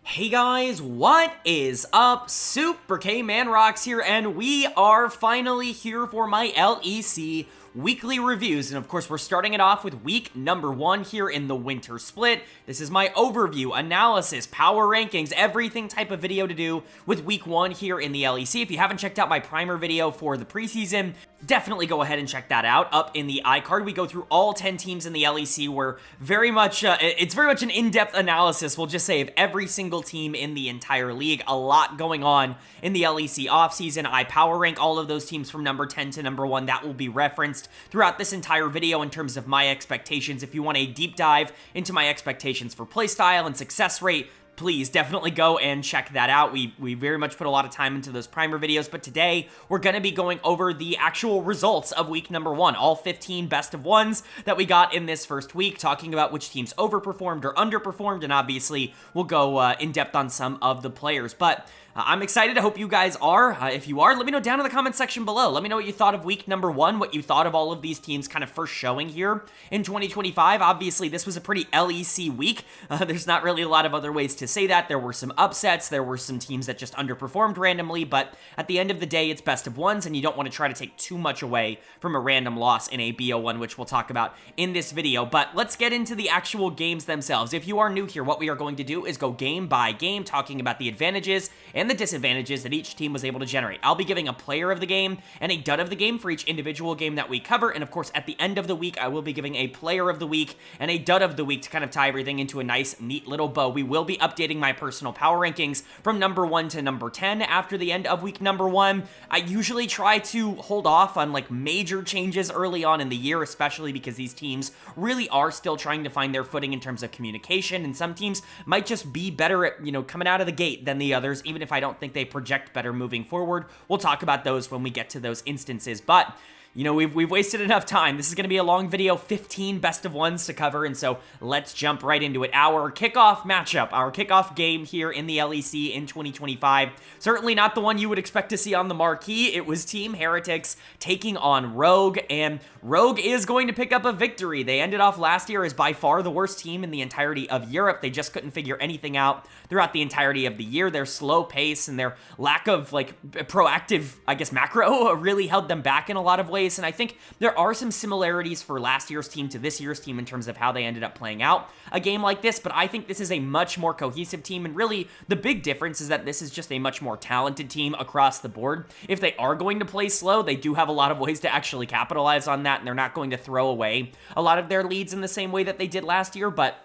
Hey guys, what is up? Super K Man Rocks here, and we are finally here for my LEC weekly reviews. And of course, we're starting it off with week number 1 here in the winter split. This is my overview, analysis, power rankings, everything type of video to do with week 1 here in the LEC. If you haven't checked out my primer video for the preseason, definitely go ahead and check that out. Up in the iCard, we go through all 10 teams in the LEC. We're very much, it's very much an in-depth analysis, we'll just say, of every single team in the entire league. A lot going on in the LEC offseason. I power rank all of those teams from number 10 to number 1. That will be referenced throughout this entire video in terms of my expectations. If you want a deep dive into my expectations for playstyle and success rate, please definitely go and check that out. We very much put a lot of time into those primer videos, but today we're going to be going over the actual results of week number 1, all 15 best of ones that we got in this first week, talking about which teams overperformed or underperformed, and obviously we'll go in depth on some of the players. But I'm excited. I hope you guys are. If you are, let me know down in the comment section below. Let me know what you thought of week number 1, what you thought of all of these teams kind of first showing here in 2025. Obviously, this was a pretty LEC week. There's not really a lot of other ways to say that. There were some upsets. There were some teams that just underperformed randomly, but at the end of the day, it's best of ones, and you don't want to try to take too much away from a random loss in a BO1, which we'll talk about in this video. But let's get into the actual games themselves. If you are new here, what we are going to do is go game by game, talking about the advantages and the disadvantages that each team was able to generate. I'll be giving a player of the game and a dud of the game for each individual game that we cover, and of course, at the end of the week, I will be giving a player of the week and a dud of the week to kind of tie everything into a nice, neat little bow. We will be updating my personal power rankings from number 1 to number 10 after the end of week number 1. I usually try to hold off on like major changes early on in the year, especially because these teams really are still trying to find their footing in terms of communication, and some teams might just be better at, coming out of the gate than the others, even if I don't think they project better moving forward. We'll talk about those when we get to those instances, but we've wasted enough time. This is going to be a long video, 15 best of ones to cover, and so let's jump right into it. Our kickoff matchup, our kickoff game here in the LEC in 2025, certainly not the one you would expect to see on the marquee. It was Team Heretics taking on Rogue, and Rogue is going to pick up a victory. They ended off last year as by far the worst team in the entirety of Europe. They just couldn't figure anything out throughout the entirety of the year. Their slow pace and their lack of proactive, macro really held them back in a lot of ways. And I think there are some similarities for last year's team to this year's team in terms of how they ended up playing out a game like this, but I think this is a much more cohesive team, and really the big difference is that this is just a much more talented team across the board. If they are going to play slow, they do have a lot of ways to actually capitalize on that, and they're not going to throw away a lot of their leads in the same way that they did last year, but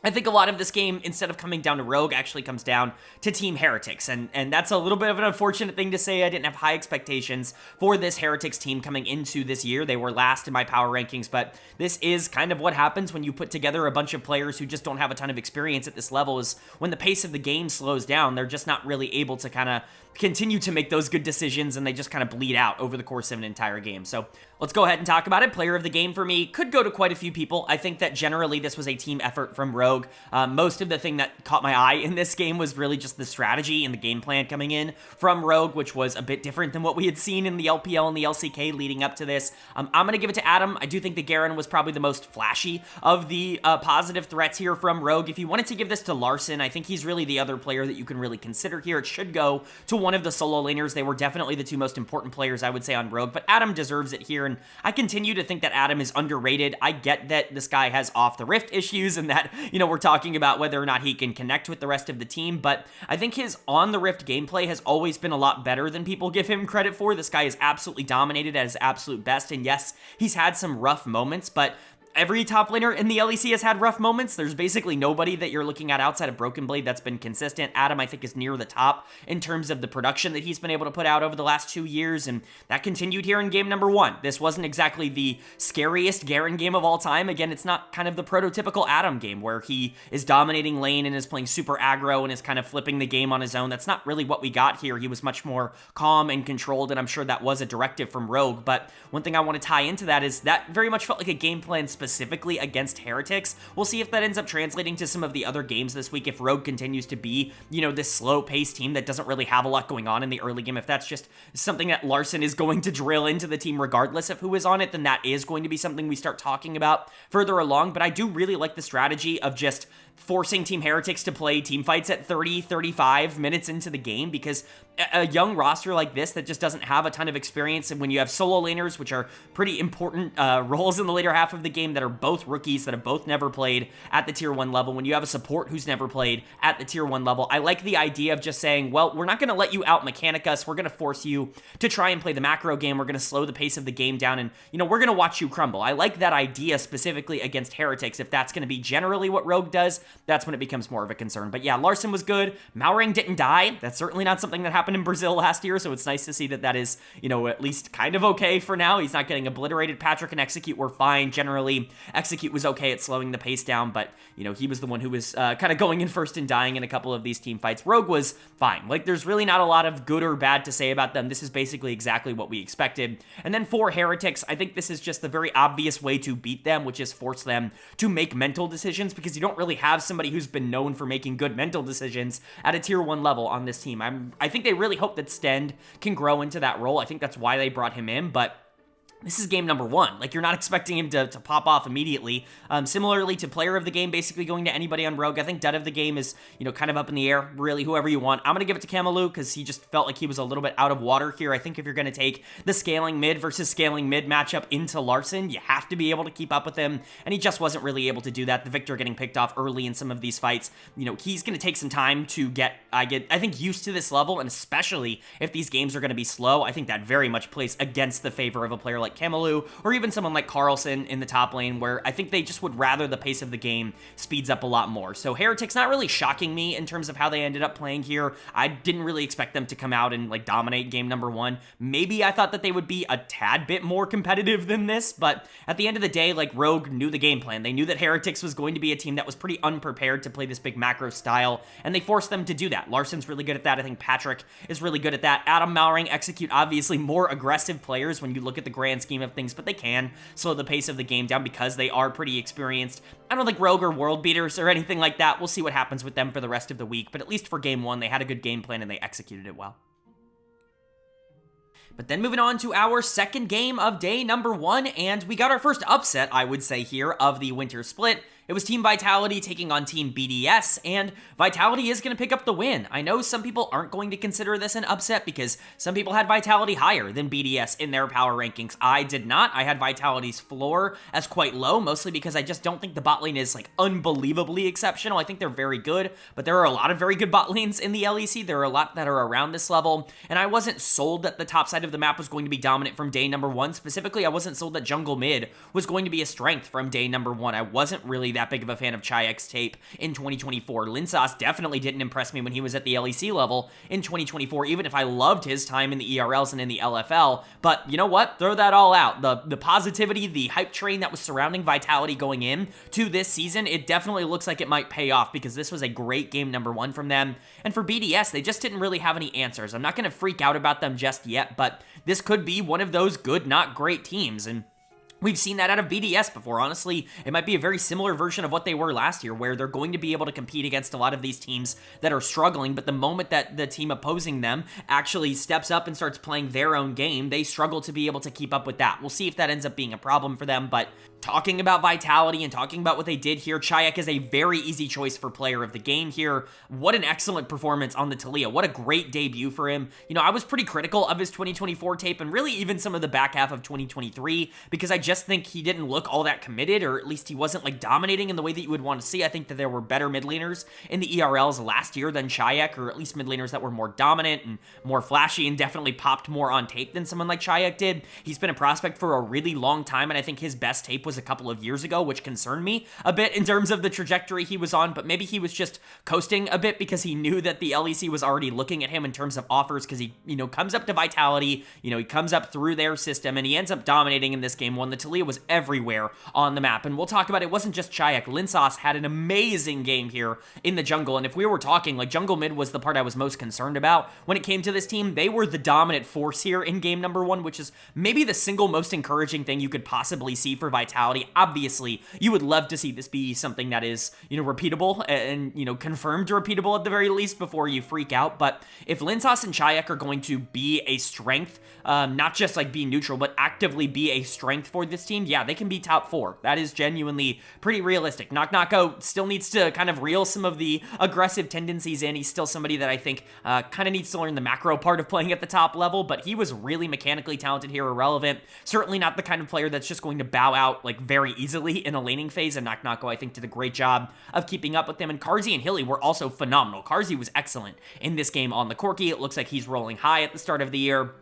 I think a lot of this game, instead of coming down to Rogue, actually comes down to Team Heretics, and that's a little bit of an unfortunate thing to say. I didn't have high expectations for this Heretics team coming into this year. They were last in my power rankings, but this is kind of what happens when you put together a bunch of players who just don't have a ton of experience at this level, is when the pace of the game slows down, they're just not really able to kind of continue to make those good decisions, and they just kind of bleed out over the course of an entire game. So let's go ahead and talk about it. Player of the game for me could go to quite a few people. I think that generally this was a team effort from Rogue. Most of the thing that caught my eye in this game was really just the strategy and the game plan coming in from Rogue, which was a bit different than what we had seen in the LPL and the LCK leading up to this. I'm going to give it to Adam. I do think that Garen was probably the most flashy of the positive threats here from Rogue. If you wanted to give this to Larson, I think he's really the other player that you can really consider here. It should go to one of the solo laners. They were definitely the two most important players, I would say, on Rogue, but Adam deserves it here, and I continue to think that Adam is underrated. I get that this guy has off the rift issues, and that, we're talking about whether or not he can connect with the rest of the team, but I think his on the rift gameplay has always been a lot better than people give him credit for. This guy is absolutely dominated at his absolute best, and yes, he's had some rough moments, but every top laner in the LEC has had rough moments. There's basically nobody that you're looking at outside of Broken Blade that's been consistent. Adam, I think, is near the top in terms of the production that he's been able to put out over the last 2 years, and that continued here in game number 1. This wasn't exactly the scariest Garen game of all time. Again, it's not kind of the prototypical Adam game where he is dominating lane and is playing super aggro and is kind of flipping the game on his own. That's not really what we got here. He was much more calm and controlled, and I'm sure that was a directive from Rogue, but one thing I want to tie into that is that very much felt like a game plan specifically against Heretics. We'll see if that ends up translating to some of the other games this week, if Rogue continues to be, this slow-paced team that doesn't really have a lot going on in the early game. If that's just something that Larson is going to drill into the team regardless of who is on it, then that is going to be something we start talking about further along. But I do really like the strategy of just forcing Team Heretics to play team fights at 30, 35 minutes into the game, because a young roster like this that just doesn't have a ton of experience, and when you have solo laners, which are pretty important roles in the later half of the game, that are both rookies, that have both never played at the tier 1 level, when you have a support who's never played at the tier 1 level, I like the idea of just saying, well, we're not going to let you out-mechanic us, we're going to force you to try and play the macro game, we're going to slow the pace of the game down, and, we're going to watch you crumble. I like that idea specifically against Heretics. If that's going to be generally what Rogue does, that's when it becomes more of a concern. But yeah, Larssen was good. Malrang didn't die. That's certainly not something that happened in Brazil last year, so it's nice to see that that is, at least kind of okay for now. He's not getting obliterated. Patrick and Execute were fine. Generally, Execute was okay at slowing the pace down, but, he was the one who was kind of going in first and dying in a couple of these team fights. Rogue was fine. Like, there's really not a lot of good or bad to say about them. This is basically exactly what we expected. And then for Heretics, I think this is just the very obvious way to beat them, which is force them to make mental decisions, because you don't really have somebody who's been known for making good mental decisions at a tier 1 level on this team. I think they really hope that Stend can grow into that role. I think that's why they brought him in, but this is game number 1. Like, you're not expecting him to pop off immediately. Similarly to player of the game, basically going to anybody on Rogue. I think dud of the game is, kind of up in the air. Really, whoever you want. I'm going to give it to Kamalu because he just felt like he was a little bit out of water here. I think if you're going to take the scaling mid versus scaling mid matchup into Larssen, you have to be able to keep up with him, and he just wasn't really able to do that. The Victor getting picked off early in some of these fights. He's going to take some time to I think, used to this level, and especially if these games are going to be slow, I think that very much plays against the favor of a player like Kamalu, or even someone like Carlson in the top lane, where I think they just would rather the pace of the game speeds up a lot more. So Heretics not really shocking me in terms of how they ended up playing here. I didn't really expect them to come out and dominate game number 1. Maybe I thought that they would be a tad bit more competitive than this, but at the end of the day, Rogue knew the game plan. They knew that Heretics was going to be a team that was pretty unprepared to play this big macro style, and they forced them to do that. Larssen's really good at that. I think Patrick is really good at that. Adam, Malrang, Execute, obviously more aggressive players when you look at the grand scheme of things, but they can slow the pace of the game down because they are pretty experienced. I don't think Rogue or world beaters or anything like that. We'll see what happens with them for the rest of the week, but at least for game 1, they had a good game plan and they executed it well. But then moving on to our second game of day number 1, and we got our first upset, I would say here, of the winter split. It was Team Vitality taking on Team BDS, and Vitality is going to pick up the win. I know some people aren't going to consider this an upset because some people had Vitality higher than BDS in their power rankings. I did not. I had Vitality's floor as quite low, mostly because I just don't think the bot lane is unbelievably exceptional. I think they're very good, but there are a lot of very good bot lanes in the LEC. There are a lot that are around this level, and I wasn't sold that the top side of the map was going to be dominant from day number 1. Specifically, I wasn't sold that jungle mid was going to be a strength from day number 1. I wasn't really that big of a fan of GIANTX tape in 2024. Linsauce definitely didn't impress me when he was at the LEC level in 2024, even if I loved his time in the ERLs and in the LFL. But you know what? Throw that all out. The positivity, the hype train that was surrounding Vitality going in to this season, it definitely looks like it might pay off because this was a great game number 1 from them. And for BDS, they just didn't really have any answers. I'm not going to freak out about them just yet, but this could be one of those good, not great teams. And we've seen that out of BDS before. Honestly, it might be a very similar version of what they were last year, where they're going to be able to compete against a lot of these teams that are struggling, but the moment that the team opposing them actually steps up and starts playing their own game, they struggle to be able to keep up with that. We'll see if that ends up being a problem for them, but talking about Vitality and talking about what they did here, Chayak is a very easy choice for player of the game here. What an excellent performance on the Taliyah. What a great debut for him. I was pretty critical of his 2024 tape and really even some of the back half of 2023 because I just think he didn't look all that committed, or at least he wasn't dominating in the way that you would want to see. I think that there were better mid laners in the ERLs last year than Chayak, or at least mid laners that were more dominant and more flashy and definitely popped more on tape than someone like Chayak did. He's been a prospect for a really long time, and I think his best tape was a couple of years ago, which concerned me a bit in terms of the trajectory he was on, but maybe he was just coasting a bit because he knew that the LEC was already looking at him in terms of offers, because he, comes up to Vitality, he comes up through their system, and he ends up dominating in this game 1. The Taliyah was everywhere on the map, and we'll talk about it. It wasn't just Chayak. Linsauce had an amazing game here in the jungle, and if we were talking, jungle mid was the part I was most concerned about when it came to this team. They were the dominant force here in game number 1, which is maybe the single most encouraging thing you could possibly see for Vitality. Obviously, you would love to see this be something that is, repeatable and, confirmed repeatable at the very least before you freak out. But if Linsauce and Chayak are going to be a strength, not just be neutral, but actively be a strength for for this team, yeah, they can be top 4. That is genuinely pretty realistic. Knock still needs to kind of reel some of the aggressive tendencies in. He's still somebody that I think kind of needs to learn the macro part of playing at the top level, but he was really mechanically talented here, irrelevant. Certainly not the kind of player that's just going to bow out like very easily in a laning phase, and Knock, I think, did a great job of keeping up with them. And Carzzy and Hilly were also phenomenal. Carzzy was excellent in this game on the Corki. It looks like he's rolling high at the start of the year.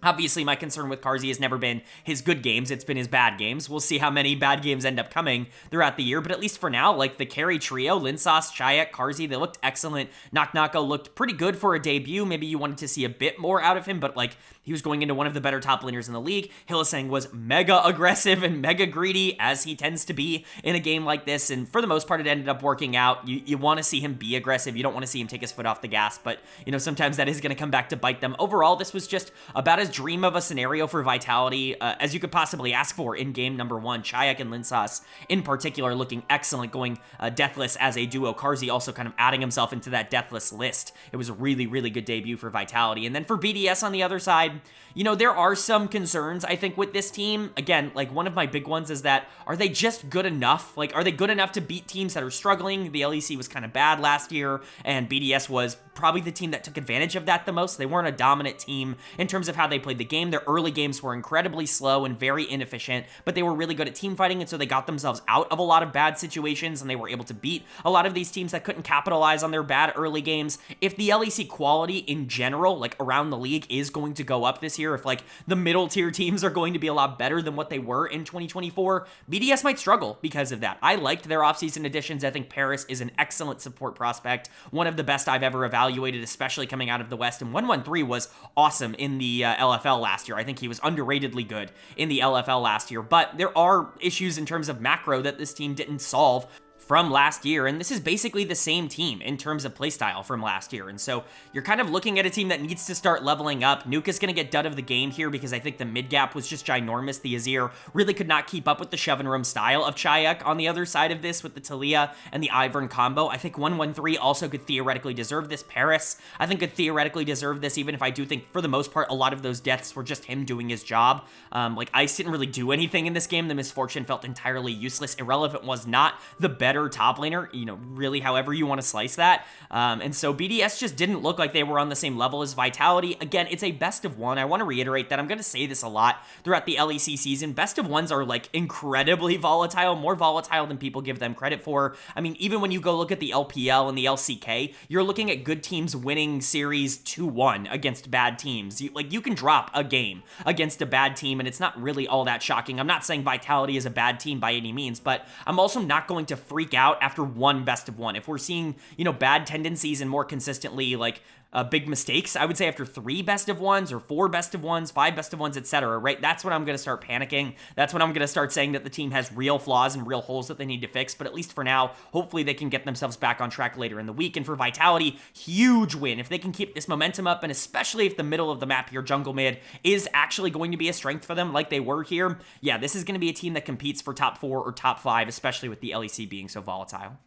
Obviously, my concern with Carzzy has never been his good games, it's been his bad games. We'll see how many bad games end up coming throughout the year, but at least for now, like the carry trio, Linsauce, Chayak, Carzzy, they looked excellent. Knock looked pretty good for a debut. Maybe you wanted to see a bit more out of him, but like he was going into one of the better top laners in the league. Hylissang was mega aggressive and mega greedy, as he tends to be in a game like this, and for the most part, it ended up working out. You want to see him be aggressive. You don't want to see him take his foot off the gas, but you know, sometimes that is going to come back to bite them. Overall, this was just about as dream of a scenario for Vitality as you could possibly ask for in game number 1. Chayak and Linsauce in particular looking excellent, going deathless as a duo. Carzzy also kind of adding himself into that deathless list. It was a really, really good debut for Vitality. And then for BDS on the other side, you know, there are some concerns, I think, with this team. Again, like, one of my big ones is that, are they just good enough? Like, are they good enough to beat teams that are struggling? The LEC was kind of bad last year, and BDS was probably the team that took advantage of that the most. They weren't a dominant team in terms of how they played the game. Their early games were incredibly slow and very inefficient, but they were really good at team fighting, and so they got themselves out of a lot of bad situations, and they were able to beat a lot of these teams that couldn't capitalize on their bad early games. If the LEC quality in general, like around the league, is going to go up this year, if like the middle tier teams are going to be a lot better than what they were in 2024, BDS might struggle because of that. I liked their offseason additions. I think Paris is an excellent support prospect, one of the best I've ever evaluated, especially coming out of the West, and 113 was awesome in the LFL last year. I think he was underratedly good in the LFL last year, but there are issues in terms of macro that this team didn't solve from last year, and this is basically the same team in terms of playstyle from last year, and so you're kind of looking at a team that needs to start leveling up. Nuke is going to get dud of the game here because I think the mid gap was just ginormous. The Azir really could not keep up with the shove and roam style of Chayak on the other side of this with the Talia and the Ivern combo. I think 113 also could theoretically deserve this. Paris, I think, could theoretically deserve this, even if I do think for the most part a lot of those deaths were just him doing his job. Like, Ice didn't really do anything in this game. The Misfortune felt entirely useless. Irrelevant was not the better top laner, you know, really however you want to slice that. And so BDS just didn't look like they were on the same level as Vitality. Again, it's a best of one. I want to reiterate that. I'm going to say this a lot throughout the LEC season. Best of ones are like incredibly volatile, more volatile than people give them credit for. I mean, even when you go look at the LPL and the LCK, you're looking at good teams winning series 2-1 against bad teams. You can drop a game against a bad team, and it's not really all that shocking. I'm not saying Vitality is a bad team by any means, but I'm also not going to freak out after one best of one. If we're seeing, you know, bad tendencies and more consistently like big mistakes, I would say after 3 best of ones or 4 best of ones, 5 best of ones, etc., right? That's when I'm going to start panicking. That's when I'm going to start saying that the team has real flaws and real holes that they need to fix. But at least for now, hopefully they can get themselves back on track later in the week. And for Vitality, huge win. If they can keep this momentum up, and especially if the middle of the map here, jungle mid, is actually going to be a strength for them like they were here, yeah, this is going to be a team that competes for top 4 or top 5, especially with the LEC being so volatile.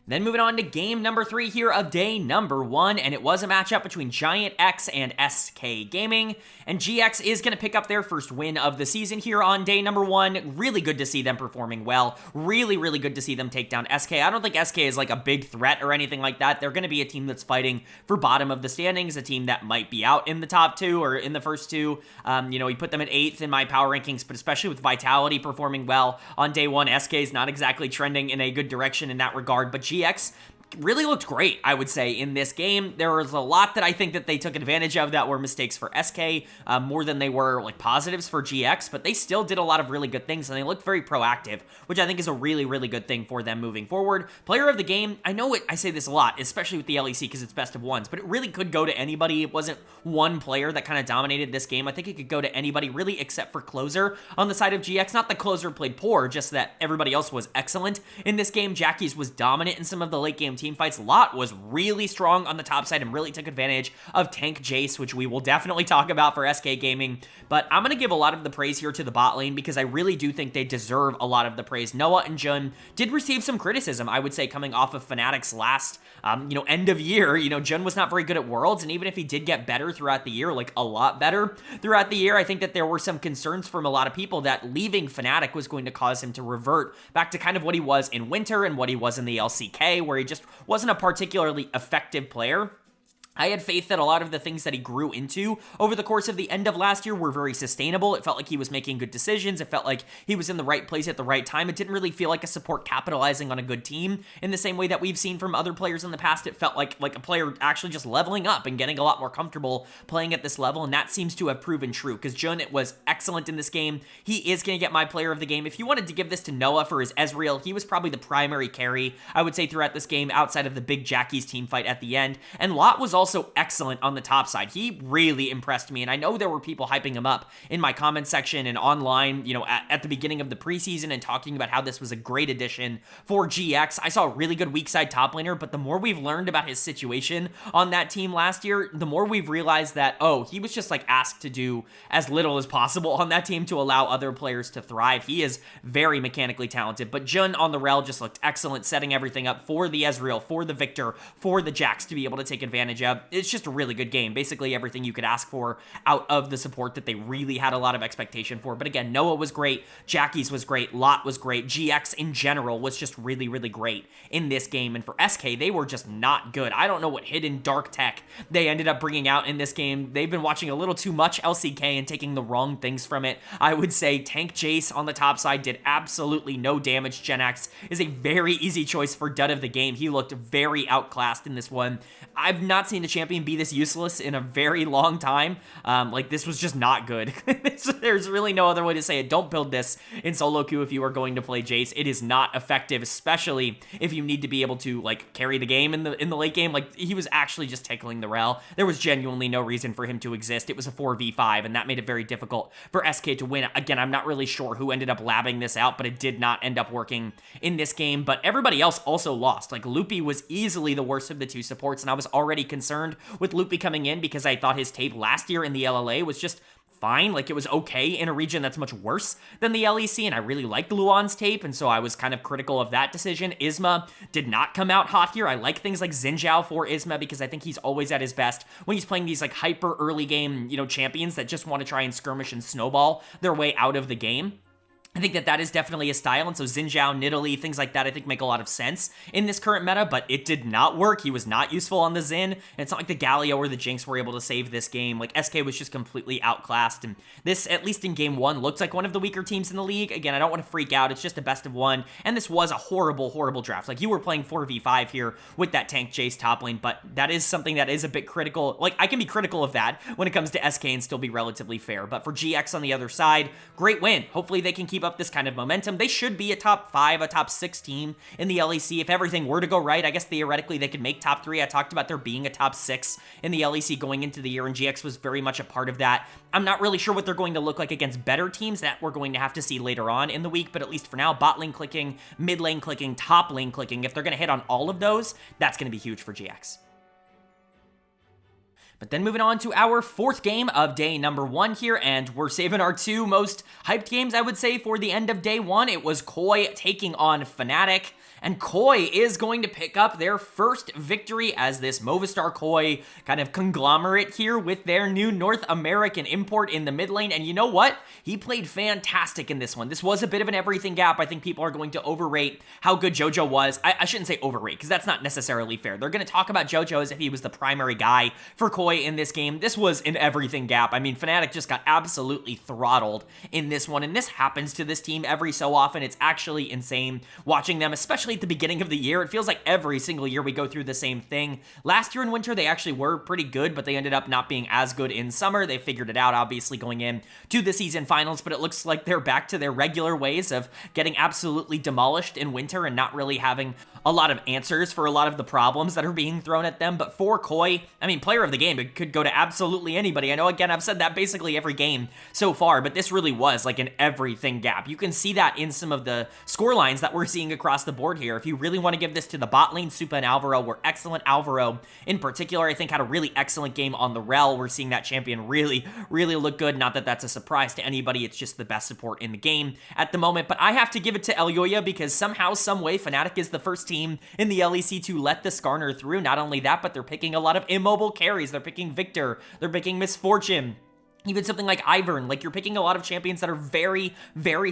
Then moving on to game number 3 here of day number 1, and it was a matchup between GIANTX and SK Gaming, and GX is going to pick up their first win of the season here on day number 1. Really good to see them performing well. Really, really good to see them take down SK. I don't think SK is like a big threat or anything like that. They're going to be a team that's fighting for bottom of the standings, a team that might be out in the top 2 or in the first 2. You know, we put them at 8th in my power rankings, but especially with Vitality performing well on day 1, SK is not exactly trending in a good direction in that regard, but GX really looked great, I would say, in this game. There was a lot that I think that they took advantage of that were mistakes for SK, more than they were like positives for GX, but they still did a lot of really good things, and they looked very proactive, which I think is a really, really good thing for them moving forward. Player of the game, I know I say this a lot, especially with the LEC because it's best of ones, but it really could go to anybody. It wasn't one player that kind of dominated this game. I think it could go to anybody really except for Closer on the side of GX. Not that Closer played poor, just that everybody else was excellent in this game. Jackie's was dominant in some of the late game team fights. Lot was really strong on the top side and really took advantage of tank Jace, which we will definitely talk about for SK Gaming. But I'm going to give a lot of the praise here to the bot lane because I really do think they deserve a lot of the praise. Noah and Jun did receive some criticism, I would say, coming off of Fnatic's last, end of year. Jun was not very good at Worlds, and even if he did get better throughout the year, like a lot better throughout the year, I think that there were some concerns from a lot of people that leaving Fnatic was going to cause him to revert back to kind of what he was in Winter and what he was in the LCK, where he just wasn't a particularly effective player. I had faith that a lot of the things that he grew into over the course of the end of last year were very sustainable. It felt like he was making good decisions. It felt like he was in the right place at the right time. It didn't really feel like a support capitalizing on a good team in the same way that we've seen from other players in the past. It felt like a player actually just leveling up and getting a lot more comfortable playing at this level, and that seems to have proven true because Jun was excellent in this game. He is going to get my player of the game. If you wanted to give this to Noah for his Ezreal, he was probably the primary carry, I would say, throughout this game outside of the big Jackie's team fight at the end, and Lot was also excellent on the top side. He really impressed me, and I know there were people hyping him up in my comment section and online, at the beginning of the preseason and talking about how this was a great addition for GX. I saw a really good weak side top laner, but the more we've learned about his situation on that team last year, the more we've realized that, he was just asked to do as little as possible on that team to allow other players to thrive. He is very mechanically talented, but Jun on the rel just looked excellent, setting everything up for the Ezreal, for the Victor, for the Jax to be able to take advantage of. It's just a really good game. Basically everything you could ask for out of the support that they really had a lot of expectation for. But again, Noah was great, Jackie's was great, Lot was great, GX in general was just really, really great in this game. And for SK, they were just not good. I don't know what hidden dark tech they ended up bringing out in this game. They've been watching a little too much LCK and taking the wrong things from it. I would say tank Jace on the top side did absolutely no damage. GIANTX is a very easy choice for dud of the game. He looked very outclassed in this one. I've not seen a champion be this useless in a very long time. This was just not good. There's really no other way to say it. Don't build this in solo queue if you are going to play Jace. It is not effective, especially if you need to be able to carry the game in the late game. He was actually just tickling the rel. There was genuinely no reason for him to exist. It was a 4v5, and that made it very difficult for SK to win. Again, I'm not really sure who ended up labbing this out, but it did not end up working in this game. But everybody else also lost. Loopy was easily the worst of the two supports, and I was already concerned with Loopy coming in because I thought his tape last year in the LLA was just fine. It was okay in a region that's much worse than the LEC, and I really liked Luan's tape, and so I was kind of critical of that decision. Isma did not come out hot here. I like things like Xin Zhao for Isma because I think he's always at his best when he's playing these hyper early game, champions that just want to try and skirmish and snowball their way out of the game. I think that is definitely a style, and so Xin Zhao, Nidalee, things like that I think make a lot of sense in this current meta, but it did not work. He was not useful on the Xin, and it's not like the Galio or the Jinx were able to save this game. SK was just completely outclassed, and this, at least in game one, looks like one of the weaker teams in the league. Again, I don't want to freak out. It's just a best of one, and this was a horrible, horrible draft. You were playing 4v5 here with that tank Jace top lane, but that is something that is a bit critical. I can be critical of that when it comes to SK and still be relatively fair, but for GX on the other side, great win. Hopefully they can keep up this kind of momentum. They should be a top 5, a top 6 team in the LEC if everything were to go right. I guess theoretically they could make top 3. I talked about there being a top 6 in the LEC going into the year, and GX was very much a part of that. I'm not really sure what they're going to look like against better teams. That we're going to have to see later on in the week, but at least for now, bot lane clicking, mid lane clicking, top lane clicking, if they're going to hit on all of those, that's going to be huge for GX. But then moving on to our 4th game of day number 1 here, and we're saving our 2 most hyped games, I would say, for the end of day 1. It was KOI taking on Fnatic, and KOI is going to pick up their first victory as this Movistar KOI kind of conglomerate here with their new North American import in the mid lane, and you know what? He played fantastic in this one. This was a bit of an everything gap. I think people are going to overrate how good JoJo was. I shouldn't say overrate, because that's not necessarily fair. They're going to talk about JoJo as if he was the primary guy for KOI in this game. This was an everything gap. I mean, Fnatic just got absolutely throttled in this one, and this happens to this team every so often. It's actually insane watching them, especially at the beginning of the year. It feels like every single year we go through the same thing. Last year in winter, they actually were pretty good, but they ended up not being as good in summer. They figured it out, obviously, going in to the season finals, but it looks like they're back to their regular ways of getting absolutely demolished in winter and not really having a lot of answers for a lot of the problems that are being thrown at them. But for KOI, I mean, player of the game, it could go to absolutely anybody. I know, again, I've said that basically every game so far, but this really was an everything gap. You can see that in some of the score lines that we're seeing across the board here. here. If you really want to give this to the bot lane, Supa and Alvaro were excellent. Alvaro, in particular, I think had a really excellent game on the rel. We're seeing that champion really look good. Not that that's a surprise to anybody. It's just the best support in the game at the moment. But I have to give it to Elyoya because somehow, some way, Fnatic is the first team in the LEC to let the Skarner through. Not only that, but they're picking a lot of immobile carries. They're picking Victor. They're picking Misfortune. Even something like Ivern, like you're picking a lot of champions that are very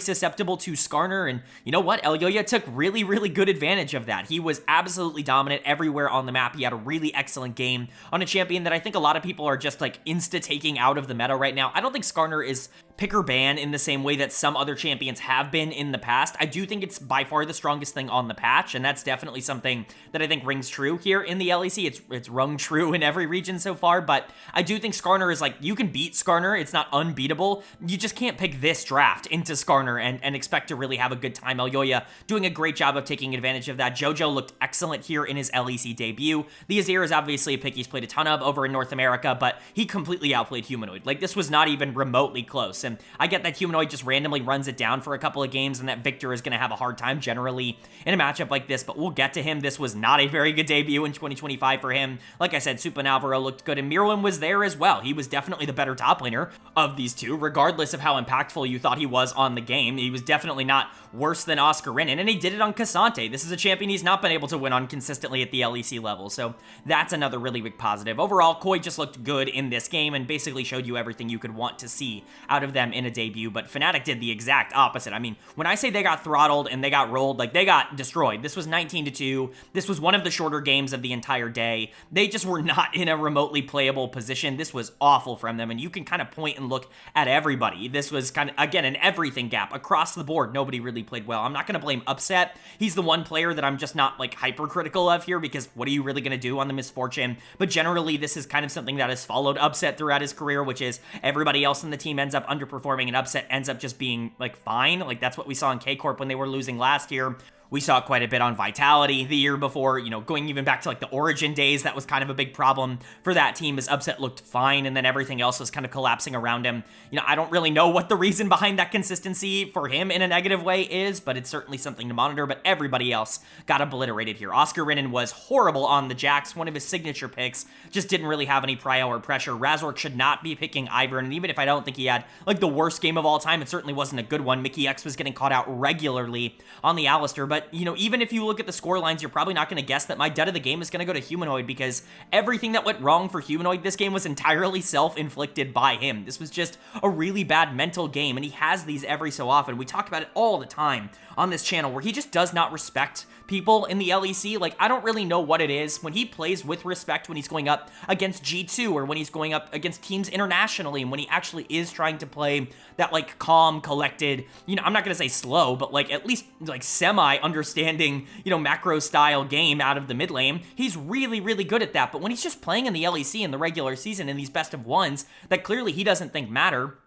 susceptible to Skarner, and you know what? Elyoya took really good advantage of that. He was absolutely dominant everywhere on the map. He had a really excellent game on a champion that I think a lot of people are just like insta-taking out of the meta right now. I don't think Skarner is pick or ban in the same way that some other champions have been in the past. I do think it's by far the strongest thing on the patch, and that's definitely something that I think rings true here in the LEC. It's rung true in every region so far, but I do think Skarner is like, you can beat Skarner, it's not unbeatable. You just can't pick this draft into Skarner and expect to really have a good time. Elyoya doing a great job of taking advantage of that. Jojo looked excellent here in his LEC debut. The Azir is obviously a pick he's played a ton of over in North America, but he completely outplayed Humanoid. Like, this was not even remotely close. And I get that Humanoid just randomly runs it down for a couple of games and that Victor is going to have a hard time generally in a matchup like this, but we'll get to him. This was not a very good debut in 2025 for him. Like I said, Supa and Alvaro looked good, and Mirwin was there as well. He was definitely the better top laner of these two, regardless of how impactful you thought he was on the game. He was definitely not worse than Oscar Renin, and he did it on Cassante. This is a champion he's not been able to win on consistently at the LEC level, so that's another really big positive. Overall, KOI just looked good in this game and basically showed you everything you could want to see out of them in a debut, but Fnatic did the exact opposite. I mean, when I say they got throttled and they got rolled, like, they got destroyed. This was 19-2. This was one of the shorter games of the entire day. They just were not in a remotely playable position. This was awful from them, and you can kind of point and look at everybody. This was kind of, again, an everything gap across the board. Nobody really played well. I'm not going to blame Upset. He's the one player that I'm just not, like, hypercritical of here, because what are you really going to do on the Misfortune? But generally, this is kind of something that has followed Upset throughout his career, which is everybody else in the team ends up underperforming, and Upset ends up just being, like, fine. Like, that's what we saw in K-Corp when they were losing last year. We saw quite a bit on Vitality the year before, you know, going even back to like the Origin days. That was kind of a big problem for that team, as Upset looked fine and then everything else was kind of collapsing around him. You know, I don't really know what the reason behind that consistency for him in a negative way is, but it's certainly something to monitor. But everybody else got obliterated here. Oscar Renin was horrible on the Jax, one of his signature picks, just didn't really have any prio or pressure. Razork should not be picking Ivern, and even if I don't think he had like the worst game of all time, it certainly wasn't a good one. Mickey X was getting caught out regularly on the Alistair, but you know, even if you look at the score lines, you're probably not going to guess that my dead of the game is going to go to Humanoid, because everything that went wrong for Humanoid this game was entirely self-inflicted by him. This was just a really bad mental game, and he has these every so often. We talk about it all the time on this channel, where he just does not respect people in the LEC. Like, I don't really know what it is. When he plays with respect, when he's going up against G2, or when he's going up against teams internationally, and when he actually is trying to play that, like, calm, collected, you know, I'm not going to say slow, but, like, at least, like, semi-understanding, you know, macro-style game out of the mid lane, he's really good at that. But when he's just playing in the LEC in the regular season in these best of ones that clearly he doesn't think matter,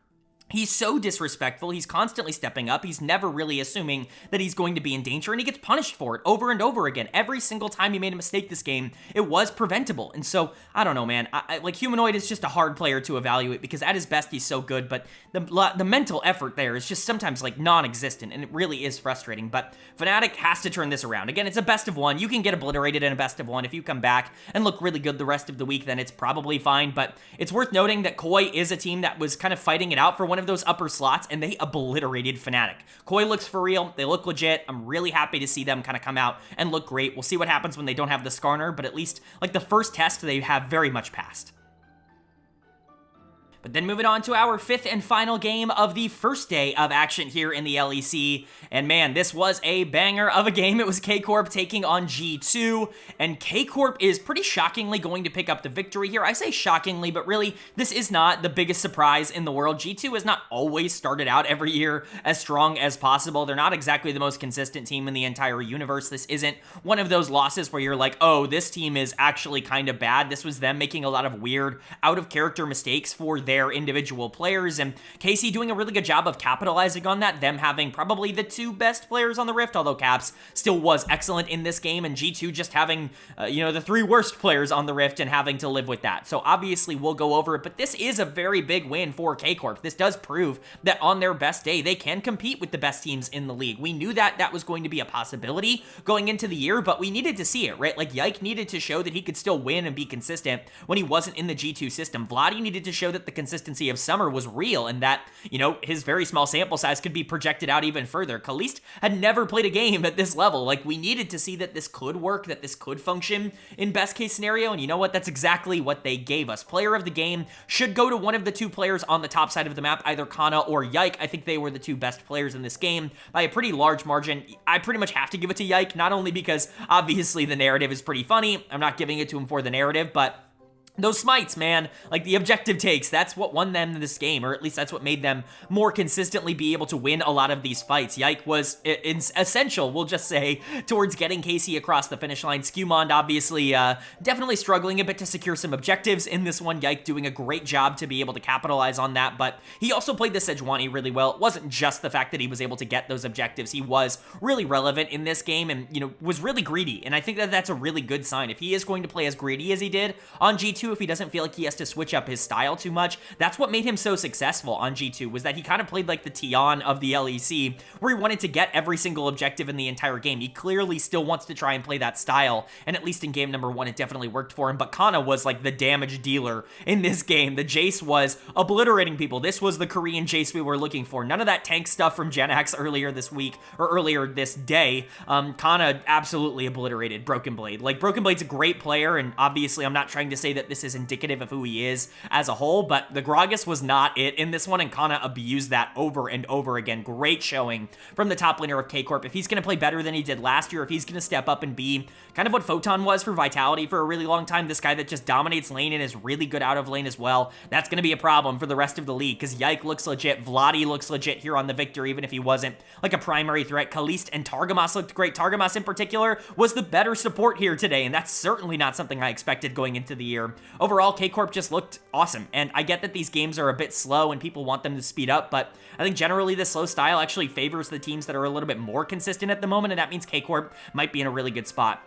he's so disrespectful. He's constantly stepping up. He's never really assuming that he's going to be in danger, and he gets punished for it over and over again. Every single time he made a mistake this game, it was preventable. And so, I don't know, man. Like, Humanoid is just a hard player to evaluate, because at his best, he's so good, but the mental effort there is just sometimes, like, non-existent, and it really is frustrating. But Fnatic has to turn this around. Again, it's a best of one. You can get obliterated in a best of one. If you come back and look really good the rest of the week, then it's probably fine. But it's worth noting that KOI is a team that was kind of fighting it out for one of those upper slots, and they obliterated Fnatic. KOI looks for real. They look legit. I'm really happy to see them kind of come out and look great. We'll see what happens when they don't have the Skarner, but at least, like, the first test they have very much passed. But then moving on to our fifth and final game of the first day of action here in the LEC. And man, this was a banger of a game. It was K-Corp taking on G2. And K-Corp is pretty shockingly going to pick up the victory here. I say shockingly, but really, this is not the biggest surprise in the world. G2 has not always started out every year as strong as possible. They're not exactly the most consistent team in the entire universe. This isn't one of those losses where you're like, oh, this team is actually kind of bad. This was them making a lot of weird, out-of-character mistakes for their their individual players, and KC doing a really good job of capitalizing on that, them having probably the two best players on the Rift, although Caps still was excellent in this game, and G2 just having, the three worst players on the Rift and having to live with that. So obviously we'll go over it, but this is a very big win for K-Corp. This does prove that on their best day, they can compete with the best teams in the league. We knew that that was going to be a possibility going into the year, but we needed to see it, right? Like, Yike needed to show that he could still win and be consistent when he wasn't in the G2 system. Vladdy needed to show that the consistency of Summer was real and that, his very small sample size could be projected out even further. Kalist had never played a game at this level. Like, we needed to see that this could work, that this could function in best case scenario, and you know what? That's exactly what they gave us. Player of the game should go to one of the two players on the top side of the map, either Kana or Yike. I think they were the two best players in this game by a pretty large margin. I pretty much have to give it to Yike, not only because obviously the narrative is pretty funny. I'm not giving it to him for the narrative, but those smites, man, like the objective takes, that's what won them this game, or at least that's what made them more consistently be able to win a lot of these fights. Yike was essential, we'll just say, towards getting KC across the finish line. Skewmond obviously definitely struggling a bit to secure some objectives in this one. Yike doing a great job to be able to capitalize on that, but he also played the Sejuani really well. It wasn't just the fact that he was able to get those objectives. He was really relevant in this game and, was really greedy, and I think that that's a really good sign. If he is going to play as greedy as he did on G2, if he doesn't feel like he has to switch up his style too much, that's what made him so successful on G2, was that he kind of played like the Tion of the LEC, where he wanted to get every single objective in the entire game. He clearly still wants to try and play that style, and at least in game number 1, it definitely worked for him, but Kana was like the damage dealer in this game. The Jace was obliterating people. This was the Korean Jace we were looking for. None of that tank stuff from GIANTX earlier this week, or earlier this day. Kana absolutely obliterated Broken Blade. Like, Broken Blade's a great player, and obviously I'm not trying to say that this is indicative of who he is as a whole, but the Gragas was not it in this one, and Kana abused that over and over again. Great showing from the top laner of K-Corp. If he's going to play better than he did last year, if he's going to step up and be kind of what Photon was for Vitality for a really long time, this guy that just dominates lane and is really good out of lane as well, that's going to be a problem for the rest of the league, because Yike looks legit, Vladdy looks legit here on the Victor, even if he wasn't like a primary threat. Kalist and Targamas looked great. Targamas in particular was the better support here today, and that's certainly not something I expected going into the year. Overall, K-Corp just looked awesome, and I get that these games are a bit slow and people want them to speed up, but I think generally the slow style actually favors the teams that are a little bit more consistent at the moment, and that means K-Corp might be in a really good spot.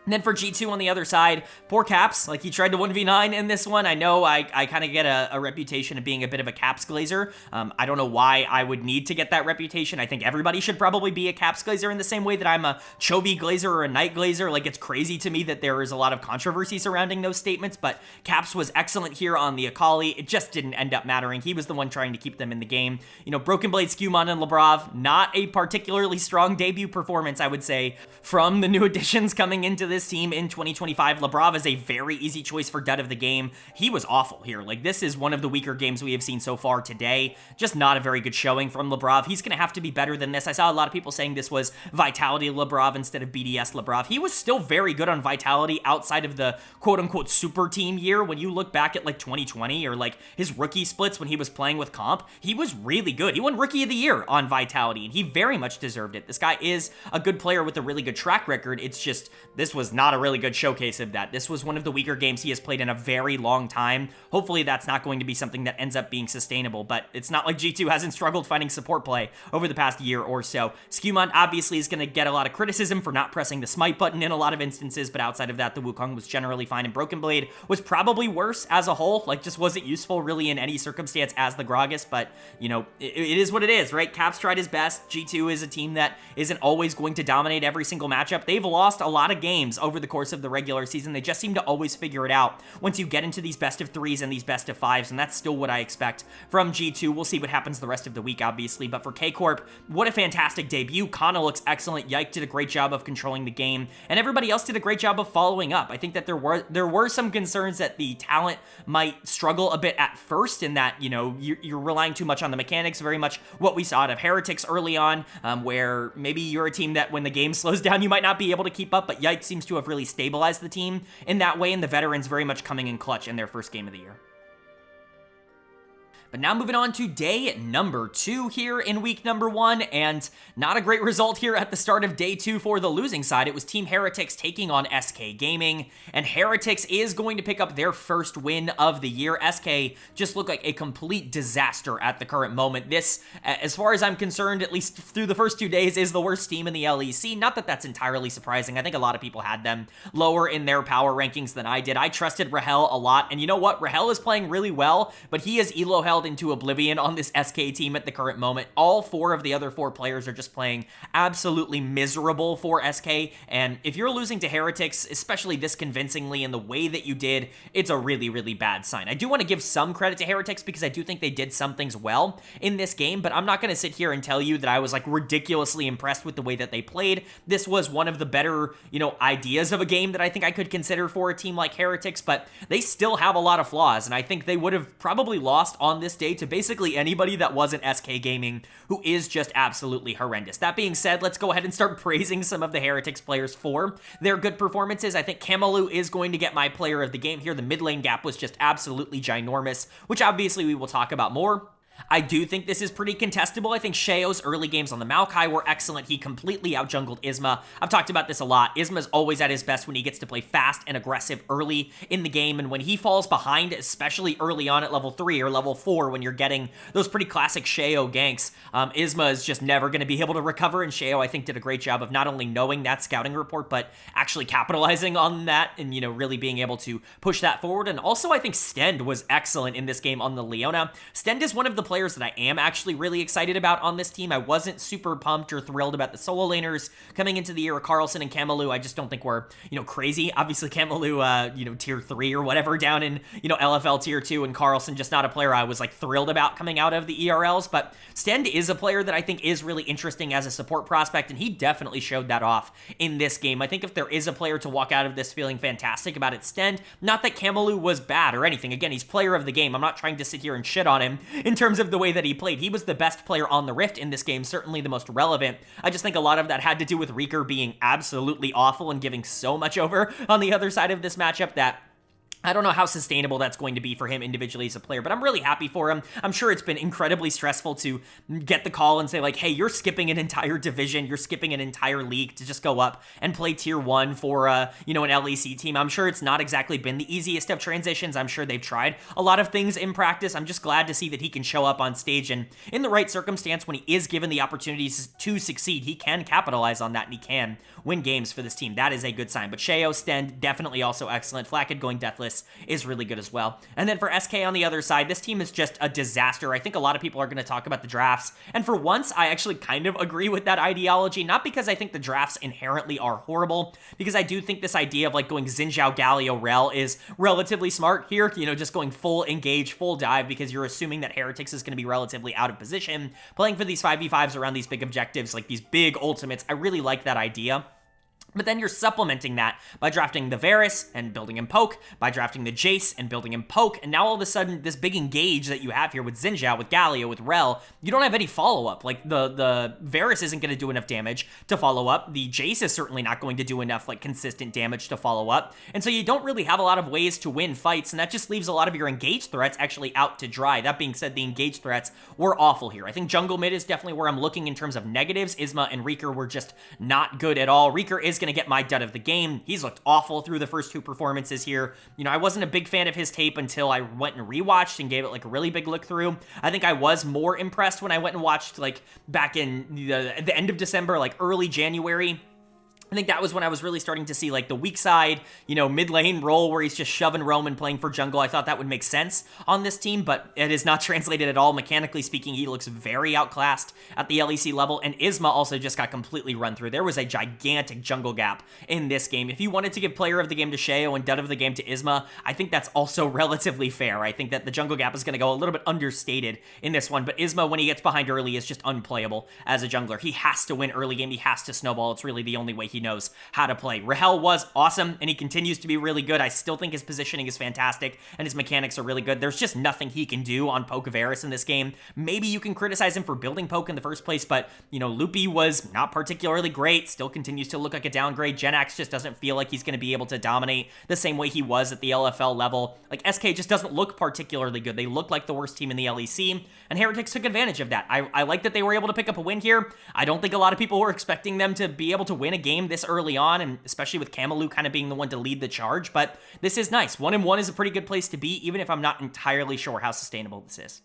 And then for G2 on the other side, poor Caps, like he tried to 1v9 in this one. I know I kind of get a reputation of being a bit of a Caps glazer. I don't know why I would need to get that reputation. I think everybody should probably be a Caps glazer in the same way that I'm a Chovy glazer or a Knight glazer. Like, it's crazy to me that there is a lot of controversy surrounding those statements, but Caps was excellent here on the Akali. It just didn't end up mattering. He was the one trying to keep them in the game. Broken Blade, Skewmon, and Labrov, not a particularly strong debut performance, I would say, from the new additions coming into this team in 2025. Labrov is a very easy choice for dud of the game. He was awful here. Like, this is one of the weaker games we have seen so far today. Just not a very good showing from Labrov. He's going to have to be better than this. I saw a lot of people saying this was Vitality Labrov instead of BDS Labrov. He was still very good on Vitality outside of the quote-unquote super team year. When you look back at like 2020 or like his rookie splits when he was playing with Comp, he was really good. He won Rookie of the Year on Vitality, and he very much deserved it. This guy is a good player with a really good track record. It's just, this was not a really good showcase of that. This was one of the weaker games he has played in a very long time. Hopefully that's not going to be something that ends up being sustainable, but it's not like G2 hasn't struggled finding support play over the past year or so. Skewmon obviously is going to get a lot of criticism for not pressing the smite button in a lot of instances, but outside of that, the Wukong was generally fine, and Broken Blade was probably worse as a whole. Like, just wasn't useful really in any circumstance as the Gragas, but, it is what it is, right? Caps tried his best. G2 is a team that isn't always going to dominate every single matchup. They've lost a lot of games over the course of the regular season. They just seem to always figure it out once you get into these best of 3s and these best of 5s, and that's still what I expect from G2. We'll see what happens the rest of the week, obviously, but for K-Corp, what a fantastic debut. Kana looks excellent. Yike did a great job of controlling the game, and everybody else did a great job of following up. I think that there were some concerns that the talent might struggle a bit at first, in that, you're relying too much on the mechanics, very much what we saw out of Heretics early on, where maybe you're a team that when the game slows down, you might not be able to keep up, but Yike seems to have really stabilized the team in that way, and the veterans very much coming in clutch in their first game of the year. But now moving on to day number 2 here in week number 1, and not a great result here at the start of day 2 for the losing side. It was Team Heretics taking on SK Gaming, and Heretics is going to pick up their first win of the year. SK just look like a complete disaster at the current moment. This, as far as I'm concerned, at least through the first 2 days, is the worst team in the LEC. Not that that's entirely surprising. I think a lot of people had them lower in their power rankings than I did. I trusted Rahel a lot, and you know what? Rahel is playing really well, but he is elo held into oblivion on this SK team at the current moment. All 4 of the other 4 players are just playing absolutely miserable for SK, and if you're losing to Heretics, especially this convincingly in the way that you did, it's a really, really bad sign. I do want to give some credit to Heretics because I do think they did some things well in this game, but I'm not going to sit here and tell you that I was like ridiculously impressed with the way that they played. This was one of the better, ideas of a game that I think I could consider for a team like Heretics, but they still have a lot of flaws, and I think they would have probably lost on this day to basically anybody that wasn't SK Gaming, who is just absolutely horrendous. That being said, let's go ahead and start praising some of the Heretics players for their good performances. I think Kamalu is going to get my player of the game here. The mid lane gap was just absolutely ginormous, which obviously we will talk about more. I do think this is pretty contestable. I think Sheo's early games on the Maokai were excellent. He completely outjungled Isma. I've talked about this a lot. Isma's always at his best when he gets to play fast and aggressive early in the game, and when he falls behind, especially early on at level 3 or level 4, when you're getting those pretty classic Sheo ganks, Isma is just never going to be able to recover, and Sheo, I think, did a great job of not only knowing that scouting report, but actually capitalizing on that and, really being able to push that forward. And also, I think Stend was excellent in this game on the Leona. Stend is one of the players that I am actually really excited about on this team. I wasn't super pumped or thrilled about the solo laners coming into the year. Carlson and Kamalu, I just don't think were, crazy. Obviously, Kamalu, tier 3 or whatever down in, LFL tier 2, and Carlson just not a player I was, thrilled about coming out of the ERLs, but Stend is a player that I think is really interesting as a support prospect, and he definitely showed that off in this game. I think if there is a player to walk out of this feeling fantastic about, it's Stend. Not that Kamalu was bad or anything. Again, he's player of the game. I'm not trying to sit here and shit on him in terms of the way that he played. He was the best player on the Rift in this game, certainly the most relevant. I just think a lot of that had to do with Reeker being absolutely awful and giving so much over on the other side of this matchup that I don't know how sustainable that's going to be for him individually as a player, but I'm really happy for him. I'm sure it's been incredibly stressful to get the call and say, hey, you're skipping an entire division, you're skipping an entire league to just go up and play tier 1 for, an LEC team. I'm sure it's not exactly been the easiest of transitions. I'm sure they've tried a lot of things in practice. I'm just glad to see that he can show up on stage, and in the right circumstance, when he is given the opportunities to succeed, he can capitalize on that, and he can win games for this team. That is a good sign. But Sheo, Stend, definitely also excellent. Flackid going deathless is really good as well. And then for SK on the other side, this team is just a disaster. I think a lot of people are going to talk about the drafts, and for once, I actually kind of agree with that ideology, not because I think the drafts inherently are horrible, because I do think this idea of going Xin Zhao, Galio, Rel is relatively smart here, just going full engage, full dive, because you're assuming that Heretics is going to be relatively out of position, playing for these 5v5s around these big objectives, these big ultimates. I really like that idea. But then you're supplementing that by drafting the Varus and building him poke, by drafting the Jace and building him poke, and now all of a sudden, this big engage that you have here with Xin Zhao, with Galio, with Rel, you don't have any follow-up. The Varus isn't going to do enough damage to follow up. The Jace is certainly not going to do enough, consistent damage to follow up. And so you don't really have a lot of ways to win fights, and that just leaves a lot of your engage threats actually out to dry. That being said, the engage threats were awful here. I think jungle mid is definitely where I'm looking in terms of negatives. Isma and Reeker were just not good at all. Reeker is going to get my dud of the game. He's looked awful through the first 2 performances here. I wasn't a big fan of his tape until I went and rewatched and gave it a really big look through. I think I was more impressed when I went and watched back in the end of December, early January. I think that was when I was really starting to see the weak side, mid lane role where he's just shoving Roam playing for jungle. I thought that would make sense on this team, but it is not translated at all. Mechanically speaking, he looks very outclassed at the LEC level, and Isma also just got completely run through. There was a gigantic jungle gap in this game. If you wanted to give player of the game to Sheo and dud of the game to Isma, I think that's also relatively fair. I think that the jungle gap is going to go a little bit understated in this one, but Isma, when he gets behind early, is just unplayable as a jungler. He has to win early game. He has to snowball. It's really the only way he knows how to play. Rahel was awesome, and he continues to be really good. I still think his positioning is fantastic, and his mechanics are really good. There's just nothing he can do on Poke of Varus in this game. Maybe you can criticize him for building Poke in the first place, but, you know, Loopy was not particularly great, still continues to look like a downgrade. GIANTX just doesn't feel like he's going to be able to dominate the same way he was at the LFL level. Like, SK just doesn't look particularly good. They look like the worst team in the LEC, and Heretics took advantage of that. I like that they were able to pick up a win here. I don't think a lot of people were expecting them to be able to win a game this early on, and especially with Camelou kind of being the one to lead the charge, but this is nice. 1-1 is a pretty good place to be, even if I'm not entirely sure how sustainable this is.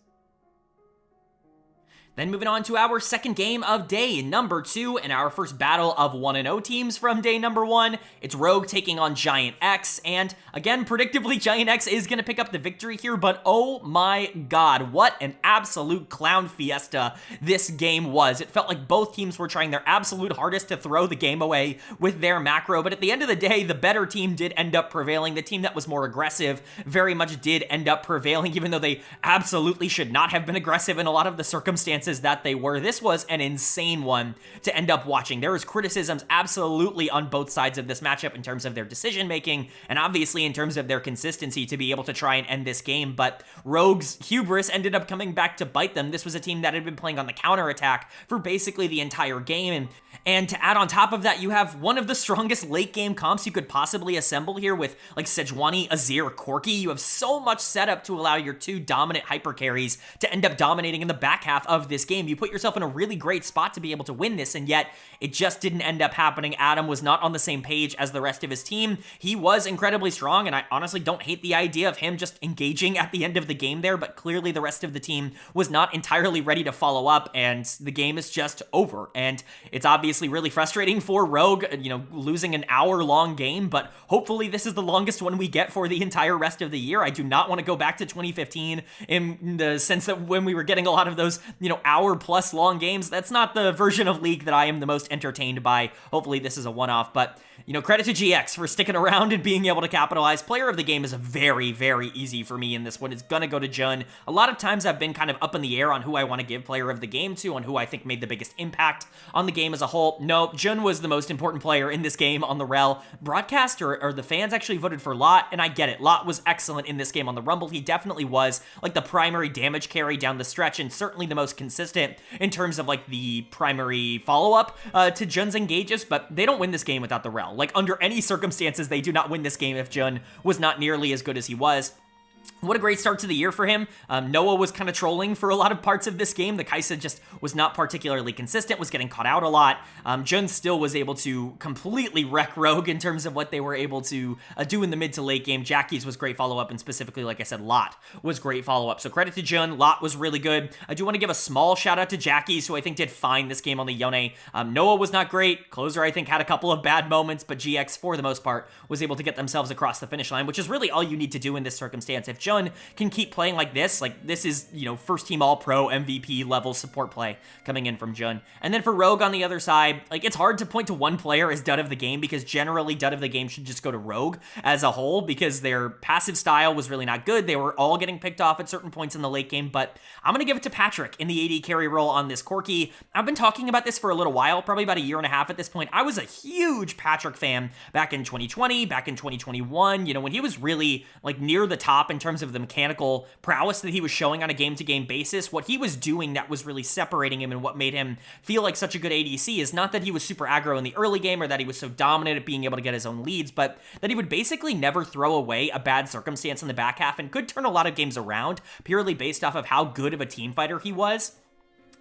Then moving on to our second game of day number 2 and our first battle of 1-0 teams from day number 1. It's Rogue taking on GIANTX, and again, predictably, GIANTX is going to pick up the victory here, but oh my god, what an absolute clown fiesta this game was. It felt like both teams were trying their absolute hardest to throw the game away with their macro, but at the end of the day, the better team did end up prevailing. The team that was more aggressive very much did end up prevailing, even though they absolutely should not have been aggressive in a lot of the circumstances that they were. This was an insane one to end up watching. There was criticisms absolutely on both sides of this matchup in terms of their decision making and obviously in terms of their consistency to be able to try and end this game, but Rogue's hubris ended up coming back to bite them. This was a team that had been playing on the counterattack for basically the entire game, and to add on top of that, you have one of the strongest late game comps you could possibly assemble here with like Sejuani, Azir, Corki. You have so much setup to allow your two dominant hyper carries to end up dominating in the back half of this game. You put yourself in a really great spot to be able to win this, and yet it just didn't end up happening. Adam was not on the same page as the rest of his team. He was incredibly strong, and I honestly don't hate the idea of him just engaging at the end of the game there, but clearly the rest of the team was not entirely ready to follow up, and the game is just over. And it's obviously really frustrating for Rogue, you know, losing an hour-long game, but hopefully this is the longest one we get for the entire rest of the year. I do not want to go back to 2015 in the sense that when we were getting a lot of those, you know, hour-plus long games. That's not the version of League that I am the most entertained by. Hopefully this is a one-off, but, you know, credit to GX for sticking around and being able to capitalize. Player of the game is very, very easy for me in this one. It's gonna go to Jun. A lot of times I've been kind of up in the air on who I want to give player of the game to, on who I think made the biggest impact on the game as a whole. No, Jun was the most important player in this game on the Rel. Broadcast or the fans actually voted for Lot, and I get it. Lot was excellent in this game on the Rumble. He definitely was like the primary damage carry down the stretch, and certainly the most consistent in terms of like the primary follow-up to Jun's engages, but they don't win this game without the Rel. Like, under any circumstances, they do not win this game if Jun was not nearly as good as he was. What a great start to the year for him. Noah was kind of trolling for a lot of parts of this game. The Kai'Sa just was not particularly consistent, was getting caught out a lot. Jun still was able to completely wreck Rogue in terms of what they were able to do in the mid to late game. Jackie's was great follow-up, and specifically, like I said, Lot was great follow-up. So credit to Jun. Lot was really good. I do want to give a small shout out to Jackie, who I think did fine this game on the Yone. Noah was not great. Closer, I think, had a couple of bad moments, but GX, for the most part, was able to get themselves across the finish line, which is really all you need to do in this circumstance. If Jun can keep playing like this is, you know, first team all-pro MVP level support play coming in from Jun. And then for Rogue on the other side, like, it's hard to point to one player as dud of the game, because generally dud of the game should just go to Rogue as a whole, because their passive style was really not good. They were all getting picked off at certain points in the late game, but I'm going to give it to Patrick in the AD carry role on this Corki. I've been talking about this for a little while, probably about a year and a half at this point. I was a huge Patrick fan back in 2020, back in 2021, you know, when he was really like near the top in terms of the mechanical prowess that he was showing on a game-to-game basis. What he was doing that was really separating him and what made him feel like such a good ADC is not that he was super aggro in the early game or that he was so dominant at being able to get his own leads, but that he would basically never throw away a bad circumstance in the back half and could turn a lot of games around purely based off of how good of a team fighter he was.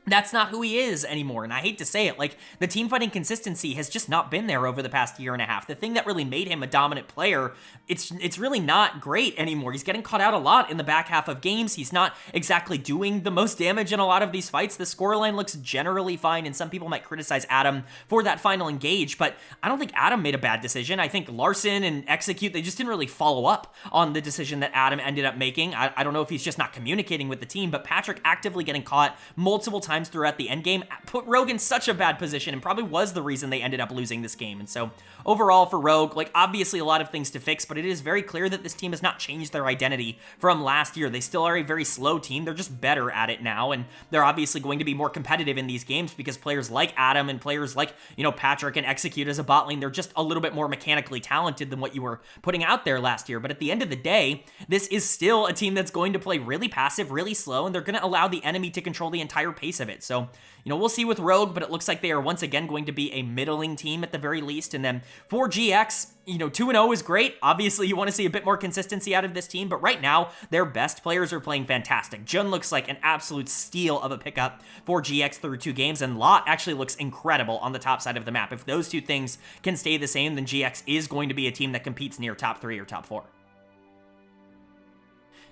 That's not who he is anymore, and I hate to say it, like, the team fighting consistency has just not been there over the past year and a half. The thing that really made him a dominant player, it's really not great anymore. He's getting caught out a lot in the back half of games. He's not exactly doing the most damage in a lot of these fights. The scoreline looks generally fine, and some people might criticize Adam for that final engage, but I don't think Adam made a bad decision. I think Larson and Execute, they just didn't really follow up on the decision that Adam ended up making. I don't know if he's just not communicating with the team, but Patrick actively getting caught multiple times times throughout the endgame put Rogue in such a bad position and probably was the reason they ended up losing this game. And so overall for Rogue, like obviously a lot of things to fix, but it is very clear that this team has not changed their identity from last year. They still are a very slow team. They're just better at it now, and they're obviously going to be more competitive in these games because players like Adam and players like, Patrick and Execute as a bot lane, they're just a little bit more mechanically talented than what you were putting out there last year. But at the end of the day, this is still a team that's going to play really passive, really slow, and they're going to allow the enemy to control the entire pace of it. So, we'll see with Rogue, but it looks like they are once again going to be a middling team at the very least. And then for GX, 2-0 is great. Obviously, you want to see a bit more consistency out of this team, but right now, their best players are playing fantastic. Jun looks like an absolute steal of a pickup for GX through 2 games, and Lot actually looks incredible on the top side of the map. If those two things can stay the same, then GX is going to be a team that competes near top 3 or top 4.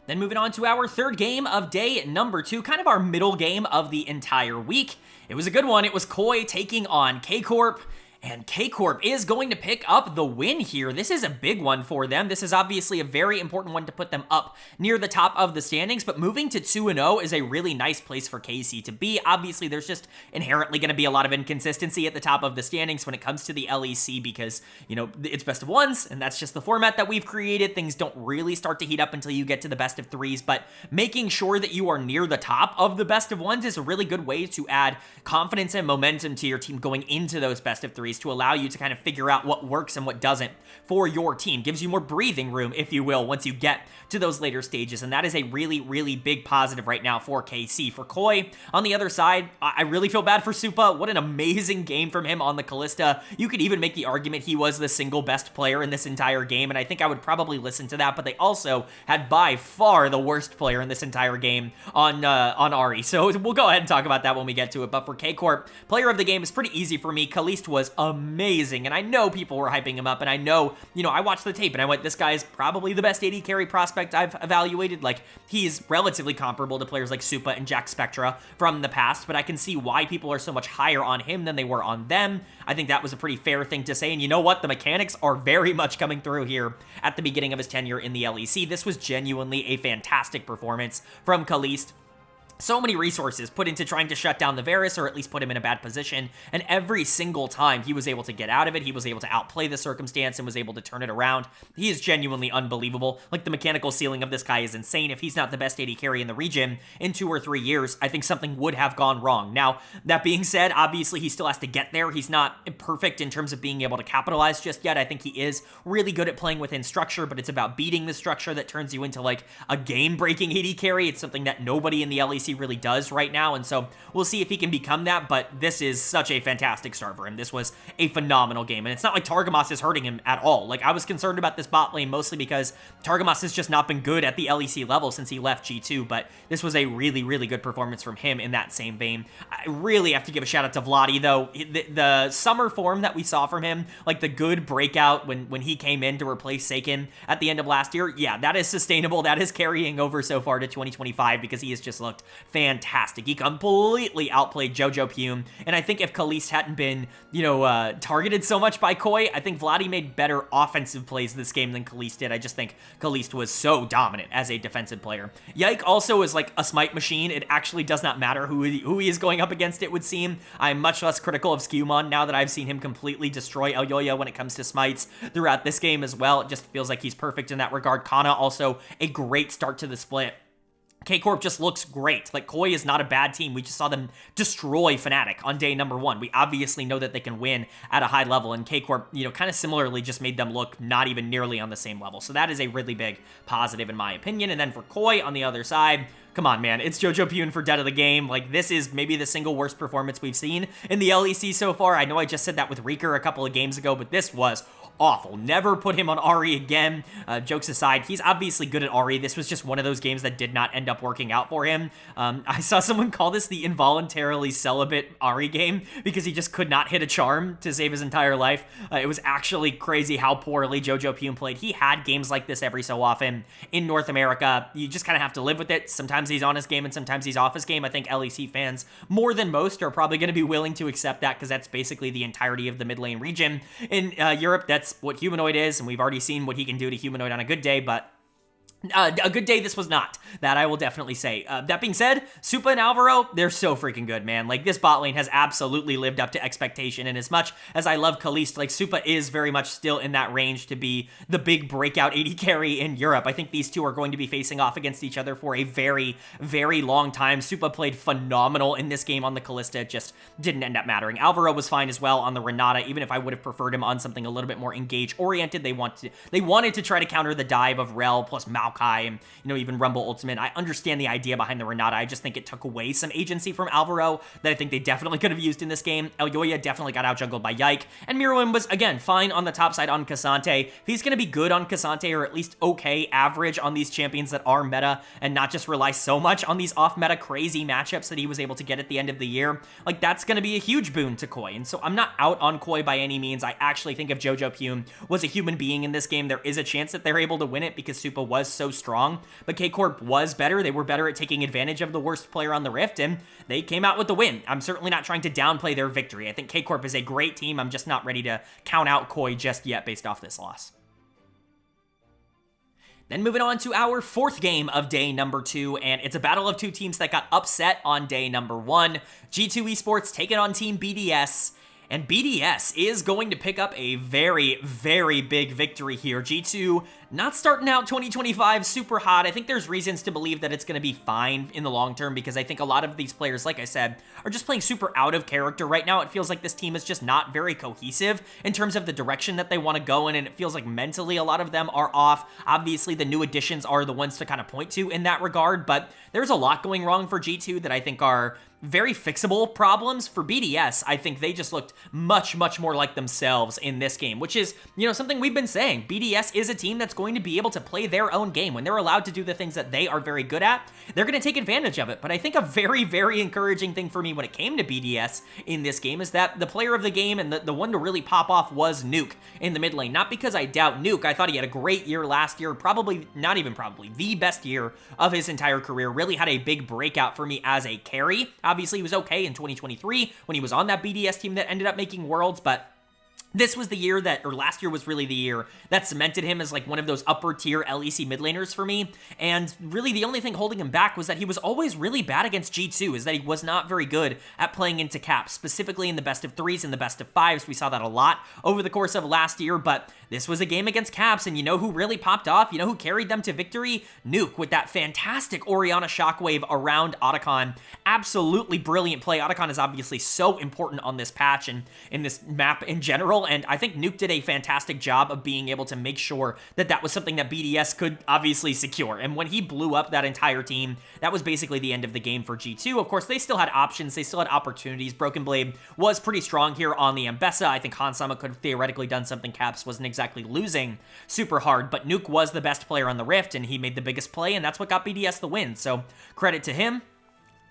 Then moving on to our third game of day number 2, kind of our middle game of the entire week. It was a good one. It was KOI taking on Corp. And Corp is going to pick up the win here. This is a big one for them. This is obviously a very important one to put them up near the top of the standings, but moving to 2-0 is a really nice place for KC to be. Obviously, there's just inherently going to be a lot of inconsistency at the top of the standings when it comes to the LEC because, it's best of ones, and that's just the format that we've created. Things don't really start to heat up until you get to the best of 3s, but making sure that you are near the top of the best of 1s is a really good way to add confidence and momentum to your team going into those best of 3s to allow you to kind of figure out what works and what doesn't for your team. Gives you more breathing room, if you will, once you get to those later stages, and that is a really, really big positive right now for KC. For KOI, on the other side, I really feel bad for Supa. What an amazing game from him on the Kalista. You could even make the argument he was the single best player in this entire game, and I think I would probably listen to that, but they also had by far the worst player in this entire game on Ahri, so we'll go ahead and talk about that when we get to it. But for Corp, player of the game is pretty easy for me. Kalist was amazing, and I know people were hyping him up, and I know, I watched the tape, and I went, this guy's probably the best AD carry prospect I've evaluated. Like, he's relatively comparable to players like Supa and Jack Spectra from the past, but I can see why people are so much higher on him than they were on them. I think that was a pretty fair thing to say, and you know what? The mechanics are very much coming through here at the beginning of his tenure in the LEC. This was genuinely a fantastic performance from Kalist. So many resources put into trying to shut down the Varus, or at least put him in a bad position, and every single time he was able to get out of it, he was able to outplay the circumstance and was able to turn it around. He is genuinely unbelievable. Like, the mechanical ceiling of this guy is insane. If he's not the best AD carry in the region in 2 or 3 years, I think something would have gone wrong. Now, that being said, obviously he still has to get there. He's not perfect in terms of being able to capitalize just yet. I think he is really good at playing within structure, but it's about beating the structure that turns you into, like, a game-breaking AD carry. It's something that nobody in the LEC really does right now, and so we'll see if he can become that, but this is such a fantastic start for him. This was a phenomenal game, and it's not like Targamas is hurting him at all. Like, I was concerned about this bot lane mostly because Targamas has just not been good at the LEC level since he left G2, but this was a really, really good performance from him in that same vein. I really have to give a shout out to Vladi, though. The summer form that we saw from him, like the good breakout when he came in to replace Seiken at the end of last year, yeah, that is sustainable. That is carrying over so far to 2025 because he has just looked fantastic. He completely outplayed Jojo Pume, and I think if Kalist hadn't been, targeted so much by KOI, I think Vladi made better offensive plays this game than Kalist did. I just think Kalist was so dominant as a defensive player. Yike also is like a smite machine. It actually does not matter who he is going up against, it would seem. I'm much less critical of Skewmon now that I've seen him completely destroy Elyoya when it comes to smites throughout this game as well. It just feels like he's perfect in that regard. Kana also a great start to the split. Corp just looks great. Like, KOI is not a bad team. We just saw them destroy Fnatic on day number 1. We obviously know that they can win at a high level, and Corp, kind of similarly just made them look not even nearly on the same level. So that is a really big positive in my opinion. And then for KOI on the other side, come on, man. It's Jojo Pume for dead of the game. Like, this is maybe the single worst performance we've seen in the LEC so far. I know I just said that with Reeker a couple of games ago, but this was awful. Never put him on Ahri again. Jokes aside, he's obviously good at Ahri. This was just one of those games that did not end up working out for him. I saw someone call this the involuntarily celibate Ahri game because he just could not hit a charm to save his entire life. It was actually crazy how poorly Jojo Pume played. He had games like this every so often in North America. You just kind of have to live with it. Sometimes he's on his game and sometimes he's off his game. I think LEC fans, more than most, are probably going to be willing to accept that because that's basically the entirety of the mid lane region. In Europe, that's what Humanoid is, and we've already seen what he can do to Humanoid on a good day, but A good day this was not. That I will definitely say. That being said, Supa and Alvaro, they're so freaking good, man. Like, this bot lane has absolutely lived up to expectation, and as much as I love Kalist, like, Supa is very much still in that range to be the big breakout AD carry in Europe. I think these two are going to be facing off against each other for a very, very long time. Supa played phenomenal in this game on the Kalista. It just didn't end up mattering. Alvaro was fine as well on the Renata, even if I would have preferred him on something a little bit more engage-oriented. They wanted to try to counter the dive of Rel plus Maokai and, even Rumble Ultimate. I understand the idea behind the Renata. I just think it took away some agency from Alvaro that I think they definitely could have used in this game. Elyoya definitely got out-jungled by Yike, and Mirwin was, again, fine on the top side on Cassante. If he's going to be good on Cassante, or at least okay average on these champions that are meta, and not just rely so much on these off-meta crazy matchups that he was able to get at the end of the year, like, that's going to be a huge boon to KOI. And so I'm not out on KOI by any means. I actually think if Jojo Pume was a human being in this game, there is a chance that they're able to win it because Supa was so strong. But K-Corp was better. They were better at taking advantage of the worst player on the Rift, and they came out with the win. I'm certainly not trying to downplay their victory. I think K-Corp is a great team. I'm just not ready to count out KOI just yet based off this loss. Then moving on to our fourth game of day number 2, and it's a battle of two teams that got upset on day number 1. G2 Esports taking on Team BDS. And BDS is going to pick up a very, very big victory here. G2 not starting out 2025 super hot. I think there's reasons to believe that it's going to be fine in the long term because I think a lot of these players, like I said, are just playing super out of character right now. It feels like this team is just not very cohesive in terms of the direction that they want to go in, and it feels like mentally a lot of them are off. Obviously, the new additions are the ones to kind of point to in that regard, but there's a lot going wrong for G2 that I think are very fixable problems. For BDS, I think they just looked much, much more like themselves in this game, which is, something we've been saying. BDS is a team that's going to be able to play their own game. When they're allowed to do the things that they are very good at, they're going to take advantage of it. But I think a very, very encouraging thing for me when it came to BDS in this game is that the player of the game and the one to really pop off was Nuke in the mid lane. Not because I doubt Nuke. I thought he had a great year last year, not even probably, the best year of his entire career. Really had a big breakout for me as a carry. Obviously, he was okay in 2023 when he was on that BDS team that ended up making Worlds, but this was the year last year was really the year that cemented him as like one of those upper tier LEC mid laners for me. And really the only thing holding him back was that he was always really bad against G2, is that he was not very good at playing into caps, specifically in the best of 3s and the best of 5s. We saw that a lot over the course of last year, but this was a game against caps, and you know who really popped off? You know who carried them to victory? Nuke, with that fantastic Orianna shockwave around Otacon. Absolutely brilliant play. Otacon is obviously so important on this patch and in this map in general, and I think Nuke did a fantastic job of being able to make sure that that was something that BDS could obviously secure. And when he blew up that entire team, that was basically the end of the game for G2. Of course, they still had options. They still had opportunities. Broken Blade was pretty strong here on the Ambessa. I think Hansama could have theoretically done something. Caps wasn't exactly losing super hard, but Nuke was the best player on the Rift, and he made the biggest play, and that's what got BDS the win. So credit to him.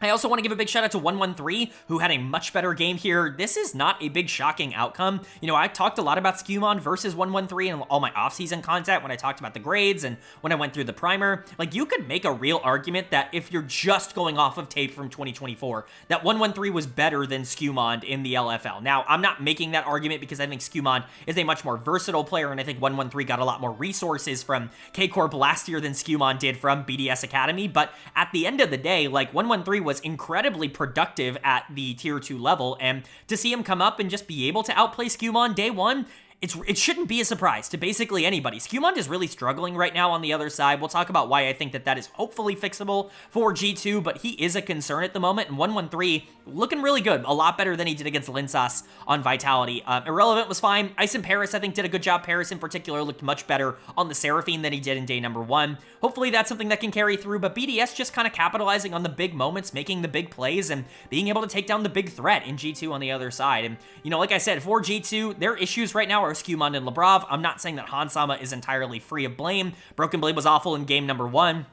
I also want to give a big shout out to 113, who had a much better game here. This is not a big shocking outcome. I talked a lot about Skumon versus 113 in all my offseason content when I talked about the grades and when I went through the primer. Like, you could make a real argument that if you're just going off of tape from 2024, that 113 was better than Skumon in the LFL. Now, I'm not making that argument because I think Skumon is a much more versatile player, and I think 113 got a lot more resources from K-Corp last year than Skumon did from BDS Academy, but at the end of the day, like, 113 was incredibly productive at the tier 2 level, and to see him come up and just be able to outplay Skumon day 1, it shouldn't be a surprise to basically anybody. Skumon is really struggling right now on the other side. We'll talk about why I think that is hopefully fixable for G2, but he is a concern at the moment, and 113 looking really good. A lot better than he did against Linsas on Vitality. Irrelevant was fine. Ice and Paris, I think, did a good job. Paris in particular looked much better on the Seraphine than he did in day number 1. Hopefully that's something that can carry through, but BDS just kind of capitalizing on the big moments, making the big plays, and being able to take down the big threat in G2 on the other side. And, like I said, for G2, their issues right now are Skumon and Labrov. I'm not saying that Hansama is entirely free of blame. Broken Blade was awful in game number 1.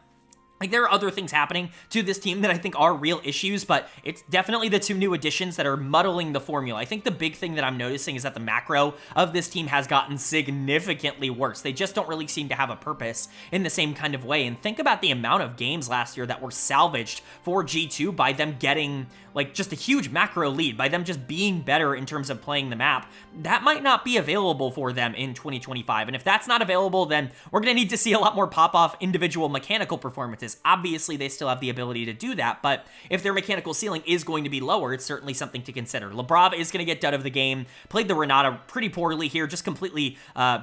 Like, there are other things happening to this team that I think are real issues, but it's definitely the two new additions that are muddling the formula. I think the big thing that I'm noticing is that the macro of this team has gotten significantly worse. They just don't really seem to have a purpose in the same kind of way. And think about the amount of games last year that were salvaged for G2 by them getting, like, just a huge macro lead, by them just being better in terms of playing the map. That might not be available for them in 2025. And if that's not available, then we're going to need to see a lot more pop-off individual mechanical performances. Obviously, they still have the ability to do that, but if their mechanical ceiling is going to be lower, it's certainly something to consider. Labrov is going to get done of the game, played the Renata pretty poorly here, just completely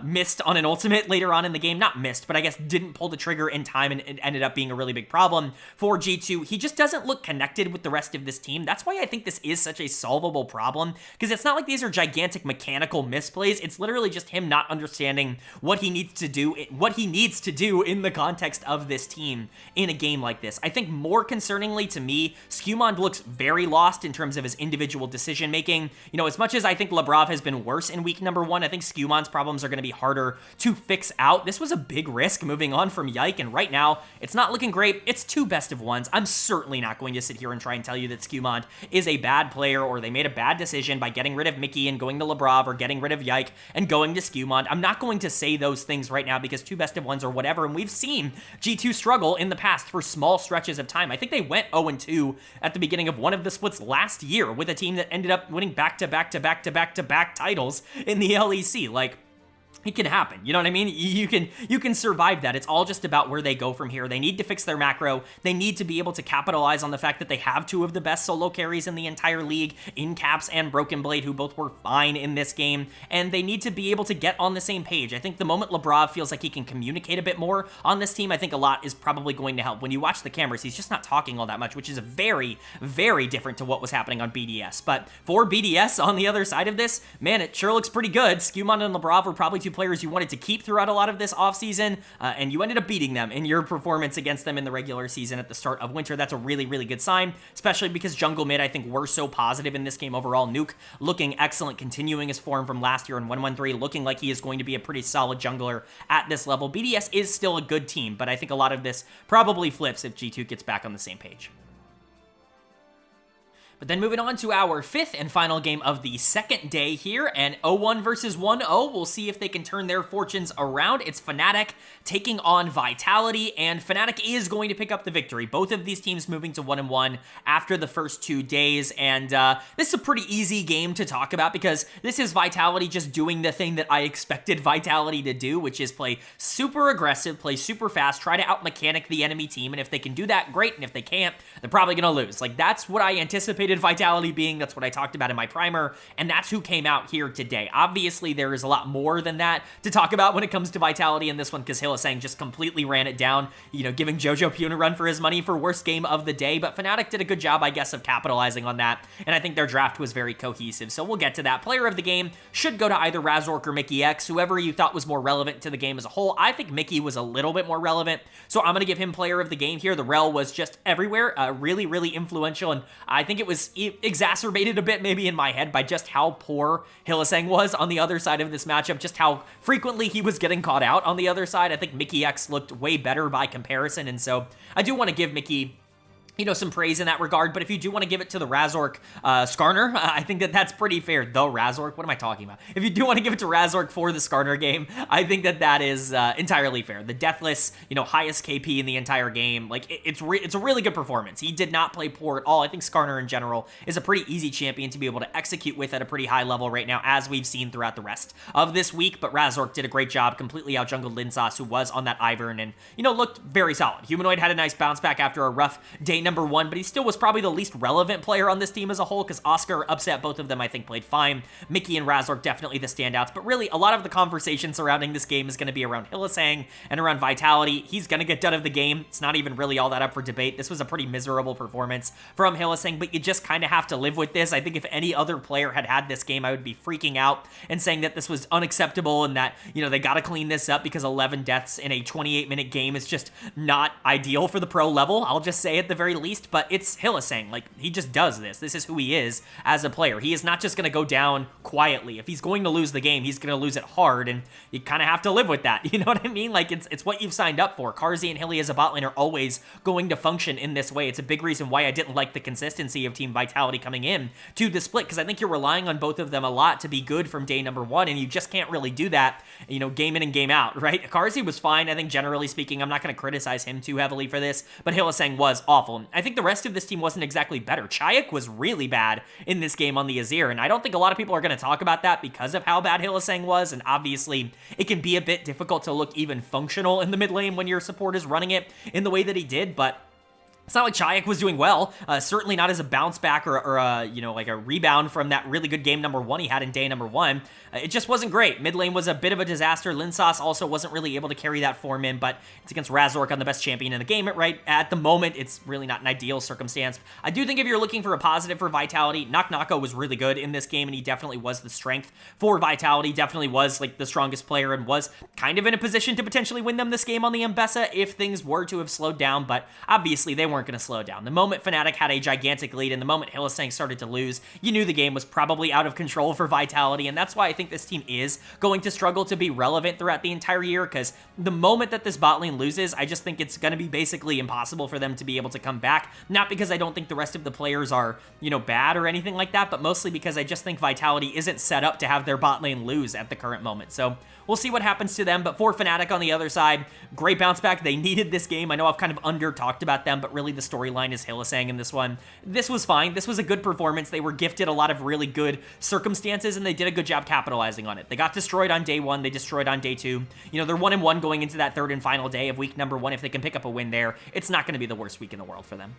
missed on an ultimate later on in the game. Not missed, but I guess didn't pull the trigger in time, and it ended up being a really big problem for G2. He just doesn't look connected with the rest of this team. That's why I think this is such a solvable problem, because it's not like these are gigantic mechanical misplays. It's literally just him not understanding what he needs to do in the context of this team in a game like this. I think more concerningly to me, Skumond looks very lost in terms of his individual decision making. You know, as much as I think Labrov has been worse in week number 1, I think Skumond's problems are going to be harder to fix out. This was a big risk moving on from Yike, and right now it's not looking great. It's 2 best of 1s. I'm certainly not going to sit here and try and tell you that Skumond is a bad player or they made a bad decision by getting rid of Mickey and going to Labrov, or getting rid of Yike and going to Skumond. I'm not going to say those things right now because 2 best of 1s or whatever, and we've seen G2 struggle in the past for small stretches of time. I think they went 0-2 at the beginning of one of the splits last year with a team that ended up winning back-to-back titles in the LEC. Like, it can happen. You know what I mean? You can survive that. It's all just about where they go from here. They need to fix their macro. They need to be able to capitalize on the fact that they have 2 of the best solo carries in the entire league, in Caps and Broken Blade, who both were fine in this game, and they need to be able to get on the same page. I think the moment Labrov feels like he can communicate a bit more on this team, I think a lot is probably going to help. When you watch the cameras, he's just not talking all that much, which is very, very different to what was happening on BDS. But for BDS on the other side of this, man, it sure looks pretty good. Skumond and Labrov were probably 2 players you wanted to keep throughout a lot of this offseason, and you ended up beating them in your performance against them in the regular season at the start of winter. That's a really, really good sign, especially because jungle mid, I think, were so positive in this game overall. Nuke looking excellent, continuing his form from last year in 1-1-3, looking like he is going to be a pretty solid jungler at this level. BDS is still a good team, but I think a lot of this probably flips if G2 gets back on the same page. But then moving on to our 5th and final game of the second day here, and 0-1 versus 1-0. We'll see if they can turn their fortunes around. It's Fnatic taking on Vitality, and Fnatic is going to pick up the victory. Both of these teams moving to 1-1 after the first 2 days, and this is a pretty easy game to talk about because this is Vitality just doing the thing that I expected Vitality to do, which is play super aggressive, play super fast, try to out-mechanic the enemy team, and if they can do that, great, and if they can't, they're probably going to lose. Like, that's what I anticipated Vitality being. That's what I talked about in my primer, and that's who came out here today. Obviously, there is a lot more than that to talk about when it comes to Vitality in this one, because Hylissang just completely ran it down, you know, giving Jojo Pune a run for his money for worst game of the day, but Fnatic did a good job, I guess, of capitalizing on that, and I think their draft was very cohesive, so we'll get to that. Player of the game should go to either Razork or Mickey X, whoever you thought was more relevant to the game as a whole. I think Mickey was a little bit more relevant, so I'm going to give him player of the game here. The rel was just everywhere, really, really influential, and I think it was exacerbated a bit maybe in my head by just how poor Hylissang was on the other side of this matchup, just how frequently he was getting caught out on the other side. I think Mickey X looked way better by comparison, and so I do want to give Mickey, you know, some praise in that regard, but if you do want to give it to the Razork Skarner, I think that that's pretty fair. Though Razork, what am I talking about? If you do want to give it to Razork for the Skarner game, I think that that is entirely fair. The Deathless, you know, highest KP in the entire game, like, it's a really good performance. He did not play poor at all. I think Skarner in general is a pretty easy champion to be able to execute with at a pretty high level right now, as we've seen throughout the rest of this week, but Razork did a great job, completely out-jungled Linsauce, who was on that Ivern, and, you know, looked very solid. Humanoid had a nice bounce back after a rough day number 1, but he still was probably the least relevant player on this team as a whole, because Oscar upset both of them, I think, played fine. Mickey and Razork definitely the standouts, but really a lot of the conversation surrounding this game is going to be around Hylissang and around Vitality. He's going to get done of the game. It's not even really all that up for debate. This was a pretty miserable performance from Hylissang, but you just kind of have to live with this. I think if any other player had had this game, I would be freaking out and saying that this was unacceptable and that, you know, they got to clean this up, because 11 deaths in a 28-minute game is just not ideal for the pro level. I'll just say at the very least, but it's Hylissang. Like, he just does this. This is who he is as a player. He is not just going to go down quietly. If he's going to lose the game, he's going to lose it hard, and you kind of have to live with that. You know what I mean? Like, it's what you've signed up for. Carzzy and Hilly as a bot lane are always going to function in this way. It's a big reason why I didn't like the consistency of Team Vitality coming in to the split, because I think you're relying on both of them a lot to be good from day number one, and you just can't really do that, you know, game in and game out, right? Carzzy was fine, I think, generally speaking. I'm not going to criticize him too heavily for this, but Hylissang was awful. I think the rest of this team wasn't exactly better. GIANTX was really bad in this game on the Azir, and I don't think a lot of people are going to talk about that because of how bad Hylissang was, and obviously it can be a bit difficult to look even functional in the mid lane when your support is running it in the way that he did, but it's not like GIANTX was doing well, certainly not as a bounce back or a, you know, like a rebound from that really good game number one he had in day number one. It just wasn't great. Mid lane was a bit of a disaster. Linsauce also wasn't really able to carry that form in, but it's against Razork on the best champion in the game, right? At the moment, it's really not an ideal circumstance. I do think if you're looking for a positive for Vitality, Knock was really good in this game, and he definitely was the strength for Vitality, definitely was like the strongest player, and was kind of in a position to potentially win them this game on the Mbessa if things were to have slowed down, but obviously they weren't going to slow down. The moment Fnatic had a gigantic lead and the moment Hylissang started to lose, you knew the game was probably out of control for Vitality, and that's why I think this team is going to struggle to be relevant throughout the entire year, because the moment that this bot lane loses, I just think it's going to be basically impossible for them to be able to come back. Not because I don't think the rest of the players are, you know, bad or anything like that, but mostly because I just think Vitality isn't set up to have their bot lane lose at the current moment. So we'll see what happens to them, but for Fnatic on the other side, great bounce back. They needed this game. I know I've kind of under-talked about them, but really the storyline is Hylissang in this one. This was fine. This was a good performance. They were gifted a lot of really good circumstances, and they did a good job capitalizing on it. They got destroyed on day one. They destroyed on day two. You know, they're 1-1 going into that third and final day of week number one. If they can pick up a win there, it's not going to be the worst week in the world for them.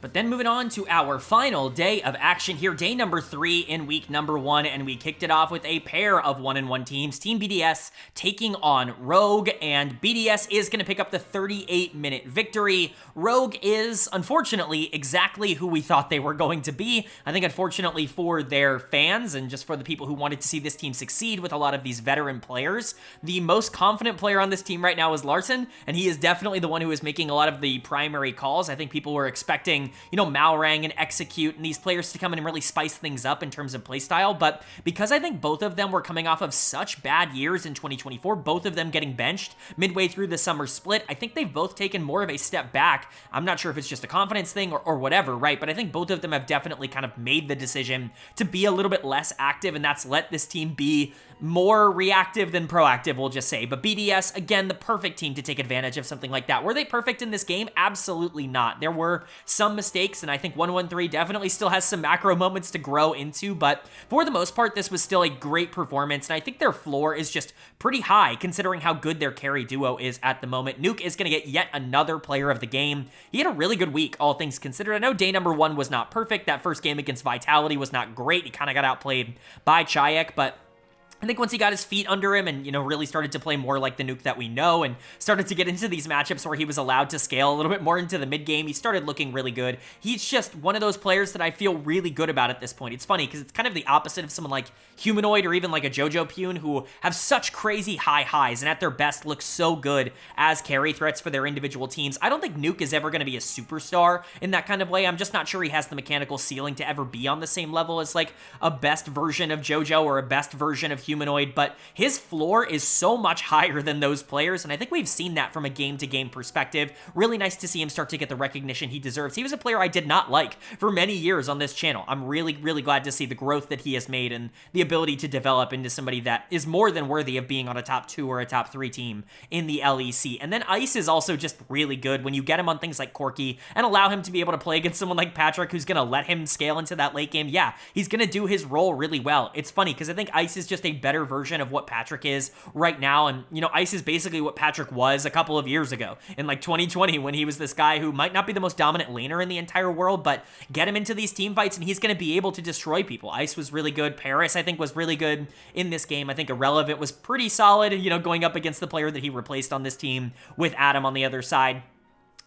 But then moving on to our final day of action here, day number 3 in week number 1, and we kicked it off with a pair of 1-1 teams, Team BDS taking on Rogue, and BDS is going to pick up the 38-minute victory. Rogue is, unfortunately, exactly who we thought they were going to be. I think, unfortunately, for their fans and just for the people who wanted to see this team succeed with a lot of these veteran players, the most confident player on this team right now is Larson, and he is definitely the one who is making a lot of the primary calls. I think people were expecting, you know, Malrang and Execute and these players to come in and really spice things up in terms of playstyle, but because I think both of them were coming off of such bad years in 2024, both of them getting benched midway through the summer split, I think they've both taken more of a step back. I'm not sure if it's just a confidence thing or whatever, right? But I think both of them have definitely kind of made the decision to be a little bit less active, and that's let this team be more reactive than proactive, we'll just say. But BDS, again, the perfect team to take advantage of something like that. Were they perfect in this game? Absolutely not. There were some mistakes, and I think 1-1-3 definitely still has some macro moments to grow into, but for the most part, this was still a great performance, and I think their floor is just pretty high, considering how good their carry duo is at the moment. Nuke is going to get yet another player of the game. He had a really good week, all things considered. I know day number 1 was not perfect. That first game against Vitality was not great. He kind of got outplayed by GIANTX, but I think once he got his feet under him and, you know, really started to play more like the Nuke that we know and started to get into these matchups where he was allowed to scale a little bit more into the mid game, he started looking really good. He's just one of those players that I feel really good about at this point. It's funny because it's kind of the opposite of someone like Humanoid or even like a Jojo Pune, who have such crazy high highs and at their best look so good as carry threats for their individual teams. I don't think Nuke is ever going to be a superstar in that kind of way. I'm just not sure he has the mechanical ceiling to ever be on the same level as like a best version of Jojo or a best version of Humanoid, but his floor is so much higher than those players, and I think we've seen that from a game-to-game perspective. Really nice to see him start to get the recognition he deserves. He was a player I did not like for many years on this channel. I'm really, really glad to see the growth that he has made and the ability to develop into somebody that is more than worthy of being on a top 2 or a top 3 team in the LEC. And then Ice is also just really good when you get him on things like Corky and allow him to be able to play against someone like Patrick who's going to let him scale into that late game. Yeah, he's going to do his role really well. It's funny because I think Ice is just a better version of what Patrick is right now, and you know, Ice is basically what Patrick was a couple of years ago in like 2020 when he was this guy who might not be the most dominant laner in the entire world, but get him into these team fights and he's going to be able to destroy people. Ice was really good. Paris, I think, was really good in this game. I think Irrelevant was pretty solid, you know, going up against the player that he replaced on this team with Adam on the other side.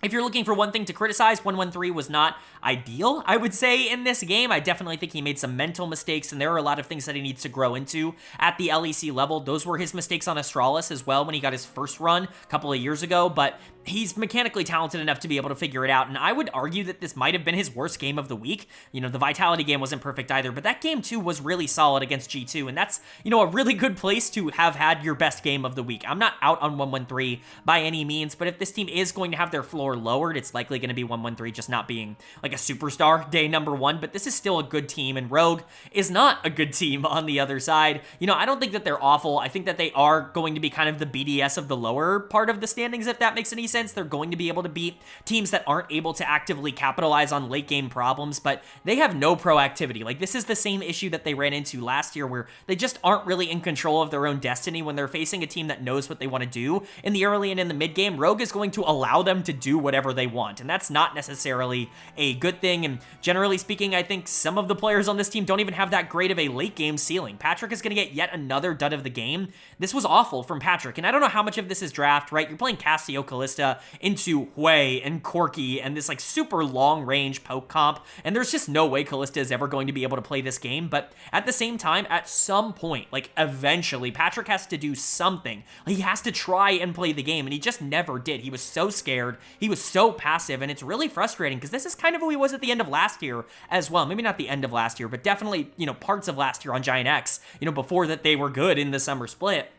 If you're looking for one thing to criticize, 113 was not ideal, I would say, in this game. I definitely think he made some mental mistakes, and there are a lot of things that he needs to grow into at the LEC level. Those were his mistakes on Astralis as well when he got his first run a couple of years ago, but he's mechanically talented enough to be able to figure it out, and I would argue that this might have been his worst game of the week. You know, the Vitality game wasn't perfect either, but that game too was really solid against G2, and that's, you know, a really good place to have had your best game of the week. I'm not out on 113 by any means, but if this team is going to have their floor lowered, it's likely going to be 113 just not being like a superstar day number one, but this is still a good team, and Rogue is not a good team on the other side. You know, I don't think that they're awful. I think that they are going to be kind of the BDS of the lower part of the standings, if that makes any sense. They're going to be able to beat teams that aren't able to actively capitalize on late game problems, but they have no proactivity. Like, this is the same issue that they ran into last year, where they just aren't really in control of their own destiny when they're facing a team that knows what they want to do in the early and in the mid game. Rogue is going to allow them to do whatever they want, and that's not necessarily a good thing. And generally speaking, I think some of the players on this team don't even have that great of a late game ceiling. Patrick is going to get yet another dud of the game. This was awful from Patrick, and I don't know how much of this is draft, right? You're playing Cassio, Callista into Hui and Corky and this like super long range poke comp, and there's just no way Callista is ever going to be able to play this game. But at the same time, at some point, like eventually, Patrick has to do something. He has to try and play the game, and he just never did. He was so scared, he was so passive, and it's really frustrating because this is kind of who he was at the end of last year as well. Maybe not the end of last year, but definitely, you know, parts of last year on GIANTX, you know, before that they were good in the summer split.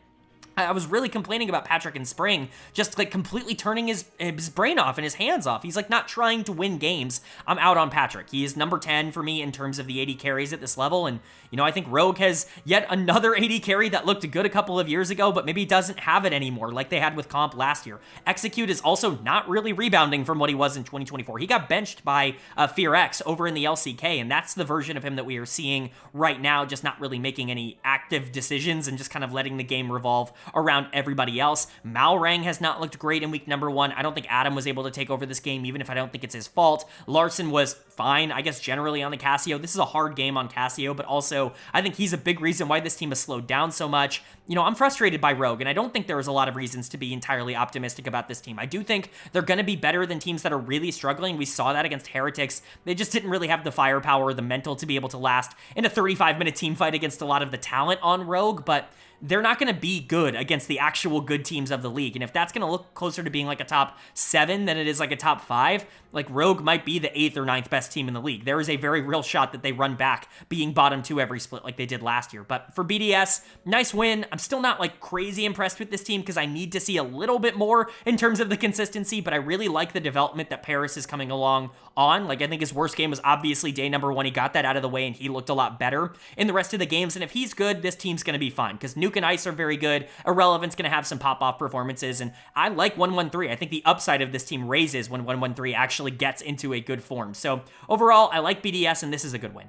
I was really complaining about Patrick in spring, just like completely turning his brain off and his hands off. He's like not trying to win games. I'm out on Patrick. He is number 10 for me in terms of the AD carries at this level. And, you know, I think Rogue has yet another AD carry that looked good a couple of years ago, but maybe doesn't have it anymore like they had with Comp last year. Execute is also not really rebounding from what he was in 2024. He got benched by FearX over in the LCK, and that's the version of him that we are seeing right now, just not really making any active decisions and just kind of letting the game revolve around everybody else. Malrang has not looked great in week number one. I don't think Adam was able to take over this game, even if I don't think it's his fault. Larson was fine, I guess, generally on the Cassio. This is a hard game on Cassio, but also I think he's a big reason why this team has slowed down so much. You know, I'm frustrated by Rogue, and I don't think there is a lot of reasons to be entirely optimistic about this team. I do think they're going to be better than teams that are really struggling. We saw that against Heretics. They just didn't really have the firepower or the mental to be able to last in a 35-minute team fight against a lot of the talent on Rogue, but they're not going to be good against the actual good teams of the league. And if that's going to look closer to being like a top 7 than it is like a top 5, like Rogue might be the 8th or 9th best team in the league. There is a very real shot that they run back being bottom 2 every split like they did last year. But for BDS, nice win. I'm still not like crazy impressed with this team because I need to see a little bit more in terms of the consistency, but I really like the development that Paris is coming along on. Like, I think his worst game was obviously day number 1. He got that out of the way and he looked a lot better in the rest of the games. And if he's good, this team's going to be fine because Nuke and Ice are very good. Irrelevant's going to have some pop-off performances, and I like 113. I think the upside of this team raises when 113 actually gets into a good form. So overall, I like BDS, and this is a good win.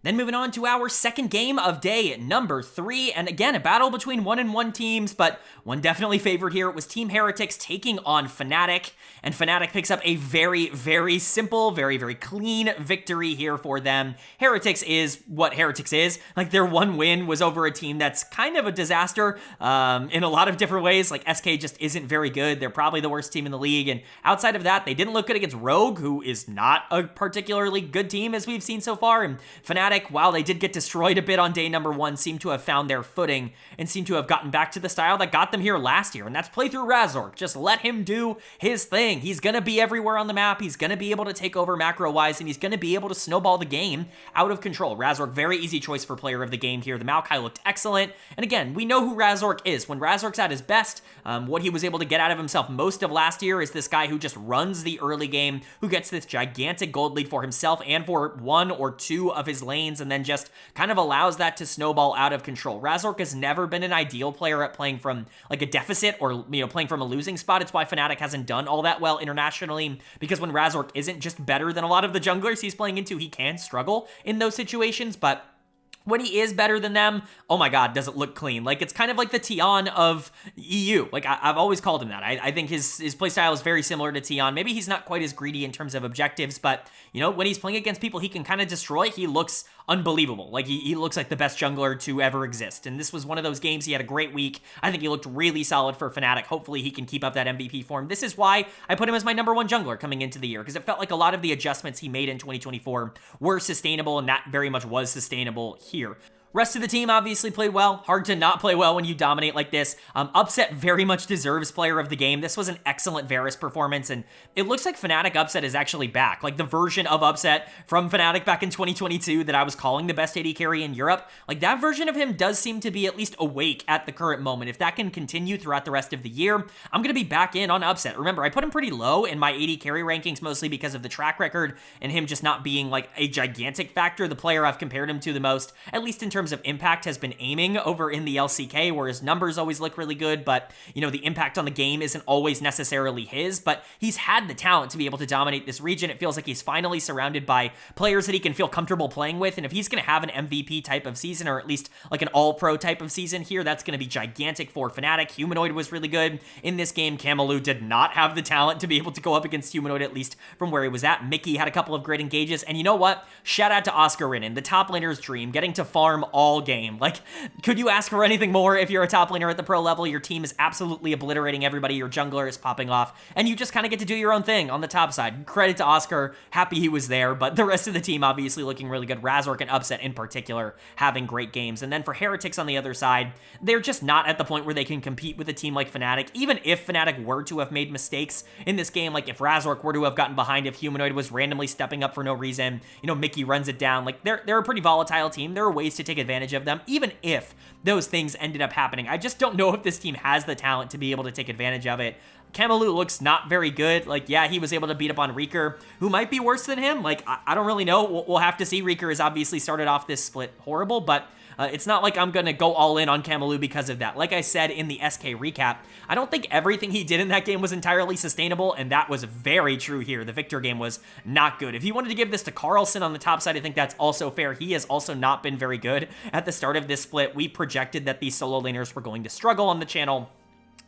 Then moving on to our second game of day number 3, and again, a battle between 1-1 teams, but one definitely favored here. It was Team Heretics taking on Fnatic, and Fnatic picks up a very, very simple, very, very clean victory here for them. Heretics is what Heretics is. Like, their one win was over a team that's kind of a disaster in a lot of different ways. Like, SK just isn't very good. They're probably the worst team in the league, and outside of that, they didn't look good against Rogue, who is not a particularly good team as we've seen so far, and Fnatic, while they did get destroyed a bit on day number 1, seem to have found their footing and seem to have gotten back to the style that got them here last year, and that's play through Razork. Just let him do his thing. He's going to be everywhere on the map. He's going to be able to take over macro-wise, and he's going to be able to snowball the game out of control. Razork, very easy choice for player of the game here. The Maokai looked excellent, and again, we know who Razork is. When Razork's at his best, what he was able to get out of himself most of last year is this guy who just runs the early game, who gets this gigantic gold lead for himself and for 1 or 2 of his lanes, and then just kind of allows that to snowball out of control. Razork has never been an ideal player at playing from like a deficit or, you know, playing from a losing spot. It's why Fnatic hasn't done all that well internationally, because when Razork isn't just better than a lot of the junglers he's playing into, he can struggle in those situations, but when he is better than them, oh my god, does it look clean. Like, it's kind of like the Tion of EU. Like, I've always called him that. I think his playstyle is very similar to Tion. Maybe he's not quite as greedy in terms of objectives, but, you know, when he's playing against people he can kind of destroy, he looks unbelievable. Like, he looks like the best jungler to ever exist. And this was one of those games. He had a great week. I think he looked really solid for Fnatic. Hopefully he can keep up that MVP form. This is why I put him as my #1 jungler coming into the year, because it felt like a lot of the adjustments he made in 2024 were sustainable, and that very much was sustainable here. Rest of the team obviously played well. Hard to not play well when you dominate like this. Upset very much deserves player of the game. This was an excellent Varus performance, and it looks like Fnatic Upset is actually back. Like the version of Upset from Fnatic back in 2022 that I was calling the best AD carry in Europe, like that version of him does seem to be at least awake at the current moment. If that can continue throughout the rest of the year, I'm going to be back in on Upset. Remember, I put him pretty low in my AD carry rankings, mostly because of the track record and him just not being like a gigantic factor. The player I've compared him to the most, at least in terms of impact, has been aiming over in the LCK, where his numbers always look really good, but you know, the impact on the game isn't always necessarily his, but he's had the talent to be able to dominate this region. It feels like he's finally surrounded by players that he can feel comfortable playing with, and if he's going to have an MVP type of season, or at least like an all-pro type of season here, that's going to be gigantic for Fnatic. Humanoid was really good in this game. Kamalu did not have the talent to be able to go up against Humanoid, at least from where he was at. Mickey had a couple of great engages, and you know what? Shout out to Oscar Rinnan, the top laner's dream, getting to farm all game. Like, could you ask for anything more if you're a top laner at the pro level? Your team is absolutely obliterating everybody, your jungler is popping off, and you just kind of get to do your own thing on the top side. Credit to Oscar, happy he was there, but the rest of the team obviously looking really good. Razork and Upset in particular having great games. And then for Heretics on the other side, they're just not at the point where they can compete with a team like Fnatic. Even if Fnatic were to have made mistakes in this game, like if Razork were to have gotten behind, if Humanoid was randomly stepping up for no reason, you know, Mickey runs it down, like they're a pretty volatile team. There are ways to take advantage of them, even if those things ended up happening. I just don't know if this team has the talent to be able to take advantage of it. Kamalu looks not very good. Like, yeah, he was able to beat up on Reeker, who might be worse than him. Like, I don't really know. We'll have to see. Reeker has obviously started off this split horrible, but it's not like I'm going to go all in on Kamalu because of that. Like I said in the SK recap, I don't think everything he did in that game was entirely sustainable, and that was very true here. The Victor game was not good. If you wanted to give this to Carlson on the top side, I think that's also fair. He has also not been very good at the start of this split. We projected that these solo laners were going to struggle on the channel.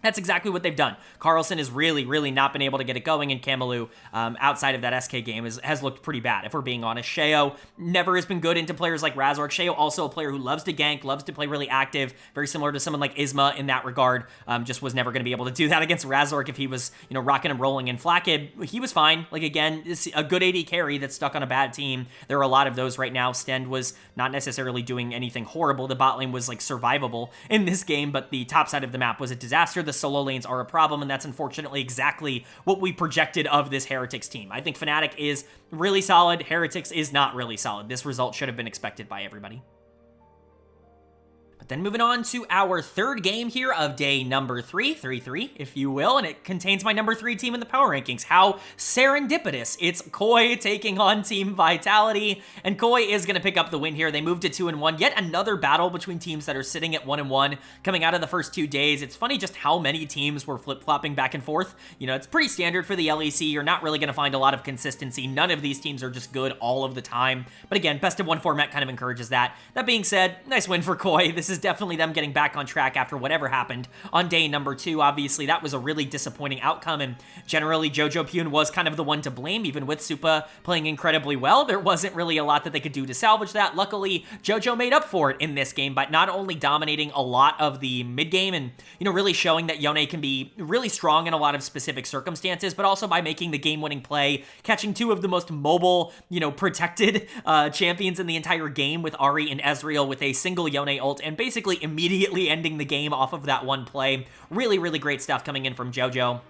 That's exactly what they've done. Carlson has really not been able to get it going, and Kamalu, outside of that SK game, has looked pretty bad, if we're being honest. Sheo never has been good into players like Razork. Sheo also a player who loves to gank, loves to play really active, very similar to someone like Isma in that regard. Just was never going to be able to do that against Razork if he was, you know, rocking and rolling. And Flakkid, he was fine. Like, again, it's a good AD carry that's stuck on a bad team. There are a lot of those right now. Stend was not necessarily doing anything horrible. The bot lane was, like, survivable in this game, but the top side of the map was a disaster. The solo lanes are a problem, and that's unfortunately exactly what we projected of this Heretics team. I think Fnatic is really solid. Heretics is not really solid. This result should have been expected by everybody. But then moving on to our third game here of day number 3, if you will, and it contains my #3 team in the power rankings. How serendipitous. It's KOI taking on Team Vitality, and KOI is going to pick up the win here. They moved to 2-1. Yet another battle between teams that are sitting at 1-1 coming out of the first 2 days. It's funny just how many teams were flip-flopping back and forth. You know, it's pretty standard for the LEC. You're not really going to find a lot of consistency. None of these teams are just good all of the time. But again, best of 1 format kind of encourages that. That being said, nice win for KOI. This is definitely them getting back on track after whatever happened on day number 2. Obviously, that was a really disappointing outcome, and generally, Jojo Pune was kind of the one to blame, even with Supa playing incredibly well. There wasn't really a lot that they could do to salvage that. Luckily, Jojo made up for it in this game by not only dominating a lot of the mid game and, you know, really showing that Yone can be really strong in a lot of specific circumstances, but also by making the game-winning play, catching 2 of the most mobile, you know, protected champions in the entire game with Ahri and Ezreal with a single Yone ult, and basically immediately ending the game off of that one play. Really great stuff coming in from Jojo.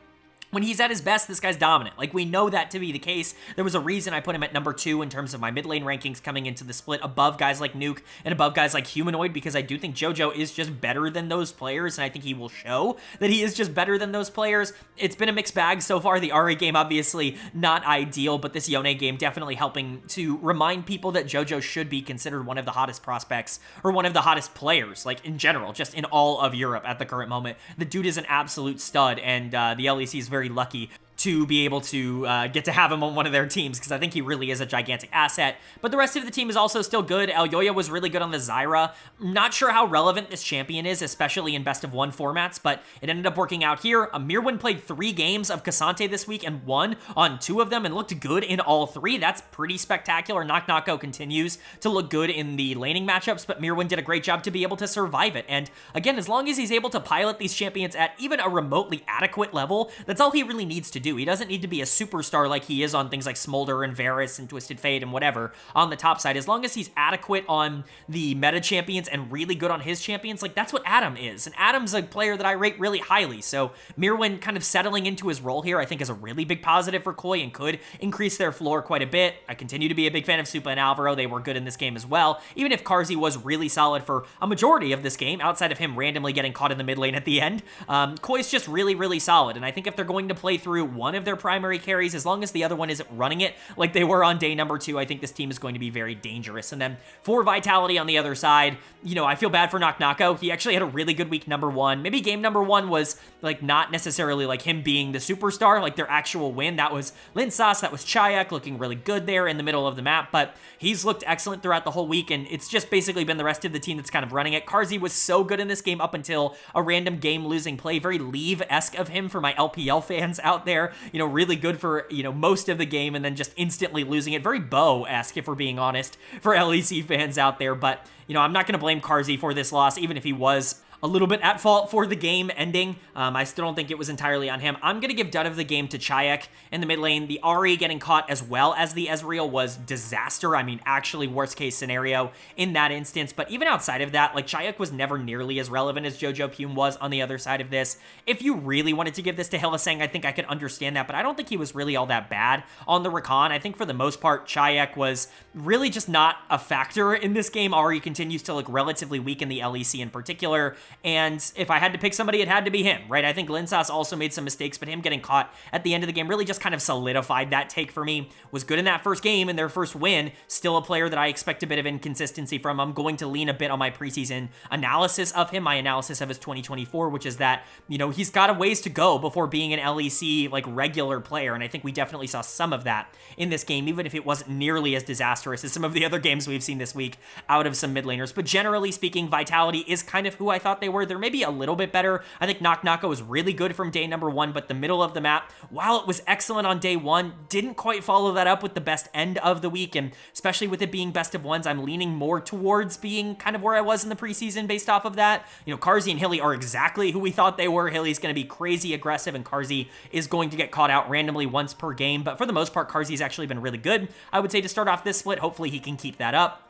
When he's at his best, this guy's dominant. Like, we know that to be the case. There was a reason I put him at number 2 in terms of my mid lane rankings coming into the split, above guys like Nuke and above guys like Humanoid, because I do think Jojo is just better than those players, and I think he will show that he is just better than those players. It's been a mixed bag so far. The Ahri game, obviously not ideal, but this Yone game definitely helping to remind people that Jojo should be considered one of the hottest prospects, or one of the hottest players, like, in general, just in all of Europe at the current moment. The dude is an absolute stud, and the LEC is very lucky to be able to get to have him on one of their teams, because I think he really is a gigantic asset. But the rest of the team is also still good. Elyoya was really good on the Zyra. Not sure how relevant this champion is, especially in best of one formats, but it ended up working out here. Mirwin played 3 games of Cassante this week and won on 2 of them and looked good in all 3. That's pretty spectacular. Knock continues to look good in the laning matchups, but Mirwin did a great job to be able to survive it. And again, as long as he's able to pilot these champions at even a remotely adequate level, that's all he really needs to do. He doesn't need to be a superstar like he is on things like Smolder and Varus and Twisted Fate and whatever on the top side. As long as he's adequate on the meta champions and really good on his champions, like that's what Adam is. And Adam's a player that I rate really highly. So Mirwin kind of settling into his role here, I think is a really big positive for KOI and could increase their floor quite a bit. I continue to be a big fan of Supa and Alvaro. They were good in this game as well. Even if Karzi was really solid for a majority of this game, outside of him randomly getting caught in the mid lane at the end, KOI's just really solid. And I think if they're going to play through one of their primary carries, as long as the other one isn't running it like they were on day number 2, I think this team is going to be very dangerous. And then for Vitality on the other side, you know, I feel bad for Knock. He actually had a really good week number 1. Maybe game number 1 was like not necessarily like him being the superstar, like their actual win. That was Linsas, that was Chayak looking really good there in the middle of the map, but he's looked excellent throughout the whole week, and it's just basically been the rest of the team that's kind of running it. Karzi was so good in this game up until a random game-losing play. Very Leave-esque of him for my LPL fans out there. You know, really good for, you know, most of the game and then just instantly losing it. Very Bo-esque, if we're being honest, for LEC fans out there. But, you know, I'm not going to blame Karzi for this loss, even if he was a little bit at fault for the game ending. I still don't think it was entirely on him. I'm going to give dud of the game to Chayak in the mid lane. The Ahri getting caught as well as the Ezreal was disaster. I mean, actually worst case scenario in that instance. But even outside of that, like Chayak was never nearly as relevant as Jojo Pume was on the other side of this. If you really wanted to give this to Hylissang, I think I could understand that, but I don't think he was really all that bad on the Rakan. I think for the most part, Chayak was really just not a factor in this game. Ahri continues to look relatively weak in the LEC in particular. And if I had to pick somebody, it had to be him, right? I think Linsas also made some mistakes, but him getting caught at the end of the game really just kind of solidified that take for me. Was good in that first game and their first win. Still a player that I expect a bit of inconsistency from. I'm going to lean a bit on my preseason analysis of him, my analysis of his 2024, which is that, you know, he's got a ways to go before being an LEC, like, regular player. And I think we definitely saw some of that in this game, even if it wasn't nearly as disastrous as some of the other games we've seen this week out of some mid laners. But generally speaking, Vitality is kind of who I thought they were. They're maybe a little bit better. I think Knock was really good from day number 1, but the middle of the map, while it was excellent on day 1, didn't quite follow that up with the best end of the week, and especially with it being best of ones, I'm leaning more towards being kind of where I was in the preseason based off of that. You know, Karzi and Hilly are exactly who we thought they were. Hilly's going to be crazy aggressive, and Karzi is going to get caught out randomly once per game, but for the most part, Karzi's actually been really good. I would say to start off this split, hopefully he can keep that up.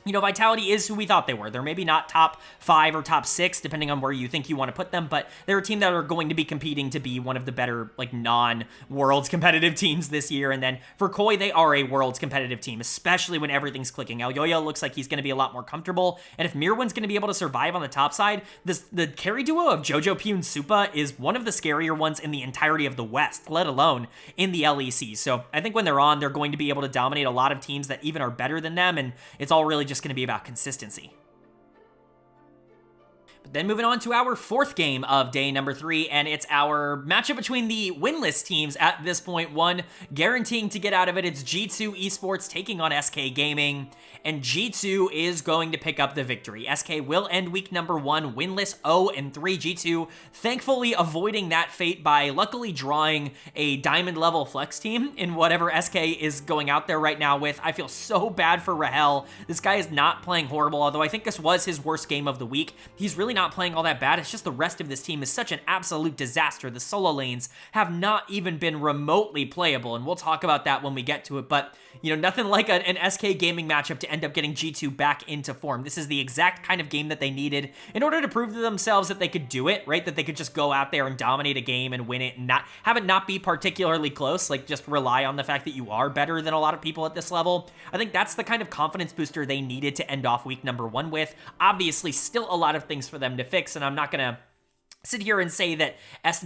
You know, Vitality is who we thought they were. They're maybe not top 5 or top 6, depending on where you think you want to put them, but they're a team that are going to be competing to be one of the better, like, non-Worlds competitive teams this year. And then for KOI, they are a Worlds competitive team, especially when everything's clicking. Elyoya looks like he's going to be a lot more comfortable, and if Mirwin's going to be able to survive on the top side, the carry duo of Jojo Pume and Supa is one of the scarier ones in the entirety of the West, let alone in the LEC. So I think when they're on, they're going to be able to dominate a lot of teams that even are better than them, and it's all really just going to be about consistency. But then moving on to our 4th game of day number 3, and it's our matchup between the winless teams at this point. One guaranteeing to get out of it. It's G2 Esports taking on SK Gaming, and G2 is going to pick up the victory. SK will end week number 1 winless 0-3. G2 thankfully avoiding that fate by luckily drawing a diamond level flex team in whatever SK is going out there right now with. I feel so bad for Rahel. This guy is not playing horrible, although I think this was his worst game of the week. He's really not playing all that bad. It's just the rest of this team is such an absolute disaster. The solo lanes have not even been remotely playable, and we'll talk about that when we get to it, but, you know, nothing like an SK Gaming matchup to end up getting G2 back into form. This is the exact kind of game that they needed in order to prove to themselves that they could do it, right? That they could just go out there and dominate a game and win it and not have it not be particularly close, like just rely on the fact that you are better than a lot of people at this level. I think that's the kind of confidence booster they needed to end off week number 1 with. Obviously, still a lot of things for them to fix, and I'm not gonna sit here and say that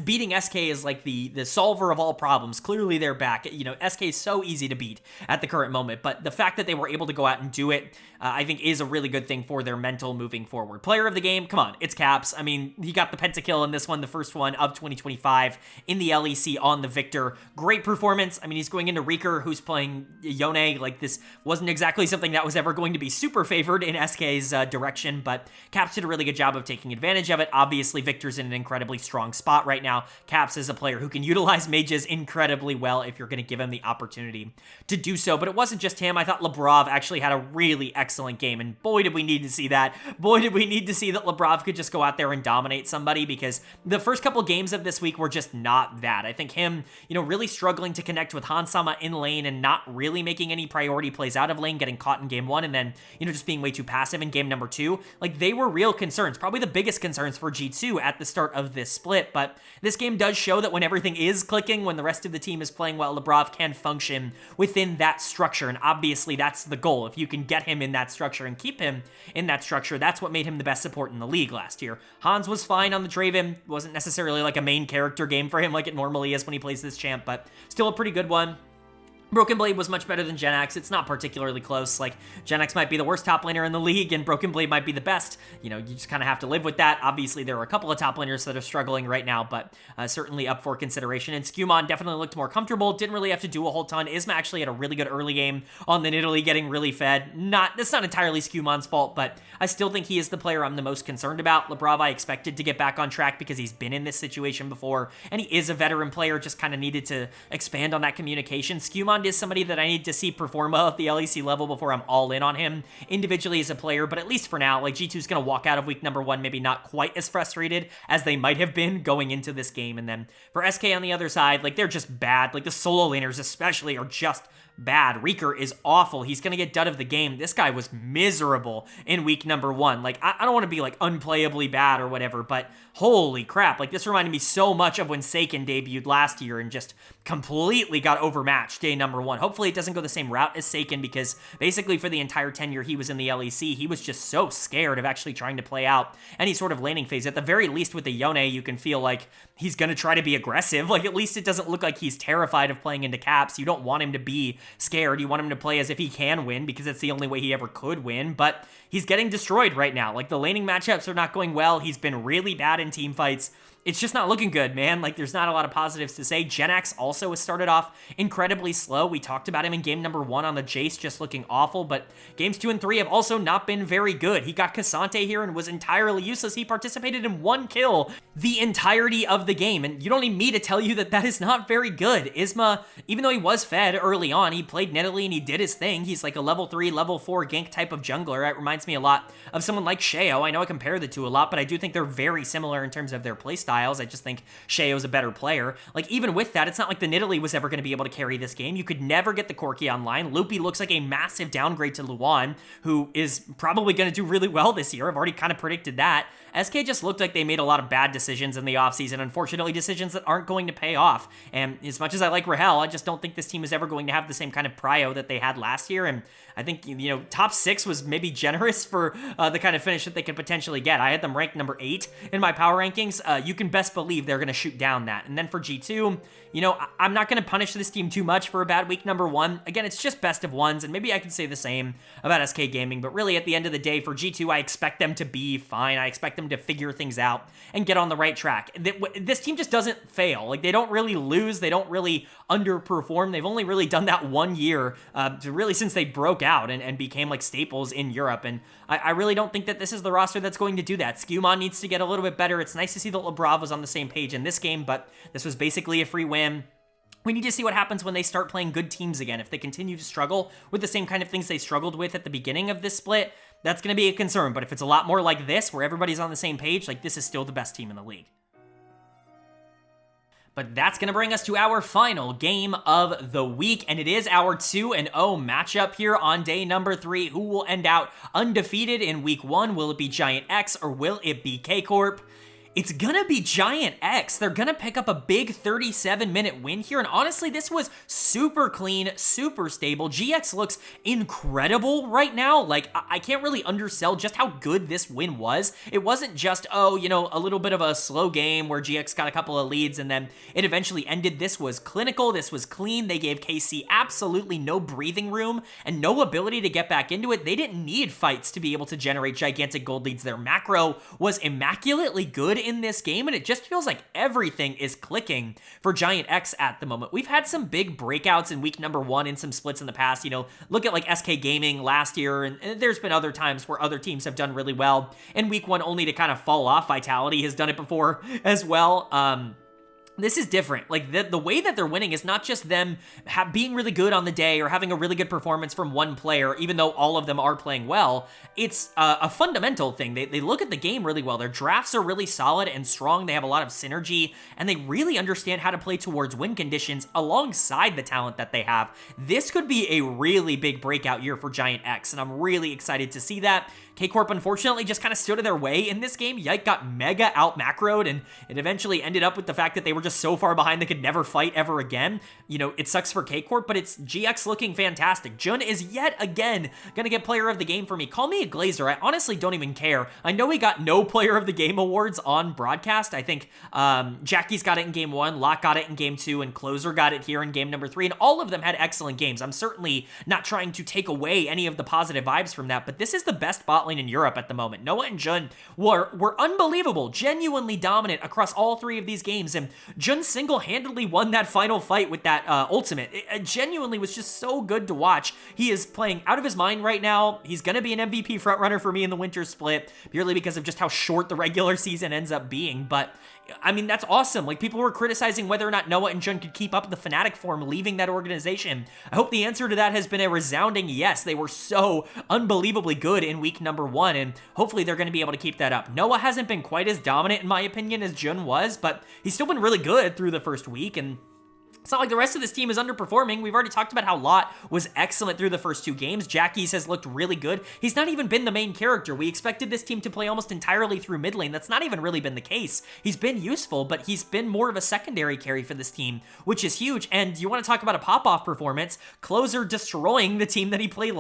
beating SK is like the solver of all problems. Clearly they're back. You know, SK is so easy to beat at the current moment, but the fact that they were able to go out and do it, I think is a really good thing for their mental moving forward. Player of the game, come on, it's Caps. I mean, he got the pentakill in this one, the first one of 2025 in the LEC on the Victor. Great performance. I mean, he's going into Reeker, who's playing Yone. Like, this wasn't exactly something that was ever going to be super favored in SK's direction, but Caps did a really good job of taking advantage of it. Obviously, Victor's in an incredibly strong spot right now. Caps is a player who can utilize mages incredibly well if you're going to give him the opportunity to do so. But it wasn't just him. I thought Labrov actually had a really excellent game, and boy did we need to see that. Boy did we need to see that Labrov could just go out there and dominate somebody, because the first couple games of this week were just not that. I think him, you know, really struggling to connect with Hansama in lane and not really making any priority plays out of lane, getting caught in game one, and then, you know, just being way too passive in game number two. Like, they were real concerns, probably the biggest concerns for G2 at the start of this split. But this game does show that when everything is clicking, when the rest of the team is playing well, Labrov can function within that structure, and obviously that's the goal. If you can get him in that structure and keep him in that structure, that's what made him the best support in the league last year. Hans was fine on the Draven, wasn't necessarily like a main character game for him like it normally is when he plays this champ, but still a pretty good one. Broken Blade was much better than GIANTX. It's not particularly close. Like, GIANTX might be the worst top laner in the league, and Broken Blade might be the best. You know, you just kind of have to live with that. Obviously, there are a couple of top laners that are struggling right now, but certainly up for consideration. And Skumon definitely looked more comfortable. Didn't really have to do a whole ton. Isma actually had a really good early game on the Nidalee, getting really fed. That's not entirely Skumon's fault, but I still think he is the player I'm the most concerned about. Labrov I expected to get back on track because he's been in this situation before, and he is a veteran player, just kind of needed to expand on that communication. Skumon is somebody that I need to see perform well at the LEC level before I'm all in on him individually as a player, but at least for now, like, G2's going to walk out of week number one maybe not quite as frustrated as they might have been going into this game. And then for SK on the other side, like, they're just bad. Like, the solo laners especially are just bad. Reeker is awful. He's going to get dud of the game. This guy was miserable in week number one. Like, I don't want to be, like, unplayably bad or whatever, but holy crap. Like, this reminded me so much of when Seiken debuted last year and just completely got overmatched day number one. Hopefully it doesn't go the same route as Seiken, because basically for the entire tenure he was in the LEC, he was just so scared of actually trying to play out any sort of laning phase. At the very least with the Yone, you can feel like he's going to try to be aggressive. Like, at least it doesn't look like he's terrified of playing into Caps. You don't want him to be scared. You want him to play as if he can win, because it's the only way he ever could win. But he's getting destroyed right now. Like, the laning matchups are not going well. He's been really bad in team fights. It's just not looking good, man. Like, there's not a lot of positives to say. GIANTX also has started off incredibly slow. We talked about him in game number one on the Jace just looking awful, but games 2 and 3 have also not been very good. He got Cassante here and was entirely useless. He participated in 1 kill the entirety of the game, and you don't need me to tell you that that is not very good. Isma, even though he was fed early on, he played Nidalee and he did his thing. He's like a level 3, level 4 gank type of jungler. It reminds me a lot of someone like Sheo. I know I compare the two a lot, but I do think they're very similar in terms of their playstyle. I just think Sheo's a better player. Like, even with that, it's not like the Nidalee was ever going to be able to carry this game. You could never get the Corki online. Loopy looks like a massive downgrade to Luan, who is probably going to do really well this year. I've already kind of predicted that. SK just looked like they made a lot of bad decisions in the offseason, unfortunately decisions that aren't going to pay off. And as much as I like Rahel, I just don't think this team is ever going to have the same kind of prio that they had last year. And I think, you know, top 6 was maybe generous for the kind of finish that they could potentially get. I had them ranked number 8 in my power rankings. You can best believe they're going to shoot down that. And then for G2, you know, I'm not going to punish this team too much for a bad week number 1. Again, it's just best of ones, and maybe I can say the same about SK Gaming, but really at the end of the day, for G2, I expect them to be fine. I expect them to figure things out and get on the right track. This team just doesn't fail. Like, they don't really lose. They don't really underperform. They've only really done that 1 year, really since they broke out and became like staples in Europe. And I really don't think that this is the roster that's going to do that. Skumon needs to get a little bit better. It's nice to see that Labrov was on the same page in this game, but this was basically a free win. We need to see what happens when they start playing good teams again. If they continue to struggle with the same kind of things they struggled with at the beginning of this split, that's going to be a concern. But if it's a lot more like this, where everybody's on the same page, like, this is still the best team in the league. But that's going to bring us to our final game of the week, and it is our 2-0 matchup here on day number 3. Who will end out undefeated in week 1? Will it be GIANTX or will it be Corp? It's gonna be GIANTX. They're gonna pick up a big 37-minute win here, and honestly, this was super clean, super stable. GX looks incredible right now. Like, I can't really undersell just how good this win was. It wasn't just, oh, you know, a little bit of a slow game where GX got a couple of leads and then it eventually ended. This was clinical, this was clean. They gave KC absolutely no breathing room and no ability to get back into it. They didn't need fights to be able to generate gigantic gold leads. Their macro was immaculately good in this game, and it just feels like everything is clicking for GIANTX at the moment. We've had some big breakouts in week number 1 in some splits in the past. You know, look at like SK Gaming last year, and there's been other times where other teams have done really well in week 1 only to kind of fall off. Vitality has done it before as well. This is different. Like, the way that they're winning is not just them being really good on the day or having a really good performance from one player, even though all of them are playing well. It's a fundamental thing. They look at the game really well. Their drafts are really solid and strong. They have a lot of synergy, and they really understand how to play towards win conditions alongside the talent that they have. This could be a really big breakout year for GIANTX, and I'm really excited to see that. Corp unfortunately just kind of stood in their way in this game. Yike got mega out macroed, and it eventually ended up with the fact that they were just so far behind they could never fight ever again. You know, it sucks for Corp, but it's GX looking fantastic. Jun is yet again gonna get player of the game for me. Call me a glazer. I honestly don't even care. I know he got no player of the game awards on broadcast. I think Jackie's got it in game 1, Locke got it in game 2, and Closer got it here in game number 3, and all of them had excellent games. I'm certainly not trying to take away any of the positive vibes from that, but this is the best bot lane in Europe at the moment. Noah and Jun were unbelievable, genuinely dominant across all 3 of these games, and Jun single-handedly won that final fight with that ultimate. It genuinely was just so good to watch. He is playing out of his mind right now. He's gonna be an MVP frontrunner for me in the winter split, purely because of just how short the regular season ends up being, but I mean, that's awesome. Like, people were criticizing whether or not Noah and Jun could keep up the Fnatic form leaving that organization. I hope the answer to that has been a resounding yes. They were so unbelievably good in week number 1, and hopefully they're going to be able to keep that up. Noah hasn't been quite as dominant, in my opinion, as Jun was, but he's still been really good through the first week, and it's not like the rest of this team is underperforming. We've already talked about how Lot was excellent through the first 2 games. Jackie's has looked really good. He's not even been the main character. We expected this team to play almost entirely through mid lane. That's not even really been the case. He's been useful, but he's been more of a secondary carry for this team, which is huge. And you want to talk about a pop-off performance, Closer destroying the team that he played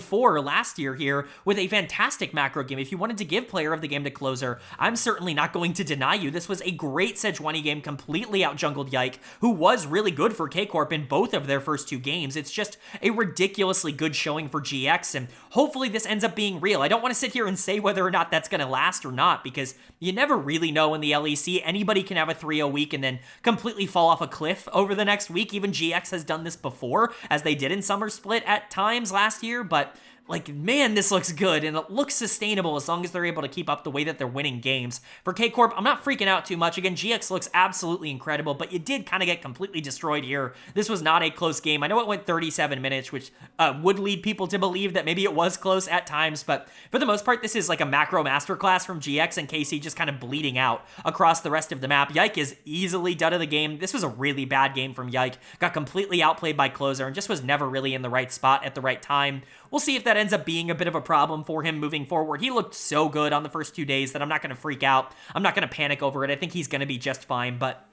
for last year here with a fantastic macro game. If you wanted to give player of the game to Closer, I'm certainly not going to deny you. This was a great Sejuani game, completely out-jungled Yike, who was really good for Corp in both of their first 2 games. It's just a ridiculously good showing for GX, and hopefully this ends up being real. I don't want to sit here and say whether or not that's going to last or not, because you never really know in the LEC. Anybody can have a 3-0 week and then completely fall off a cliff over the next week. Even GX has done this before, as they did in Summer Split at times last year, but like, man, this looks good, and it looks sustainable as long as they're able to keep up the way that they're winning games. For Corp, I'm not freaking out too much. Again, GX looks absolutely incredible, but you did kind of get completely destroyed here. This was not a close game. I know it went 37 minutes, which would lead people to believe that maybe it was close at times, but for the most part, this is like a macro masterclass from GX and KC just kind of bleeding out across the rest of the map. Yike is easily done of the game. This was a really bad game from Yike. Got completely outplayed by Closer and just was never really in the right spot at the right time. We'll see if that ends up being a bit of a problem for him moving forward. He looked so good on the first 2 days that I'm not going to freak out. I'm not going to panic over it. I think he's going to be just fine, but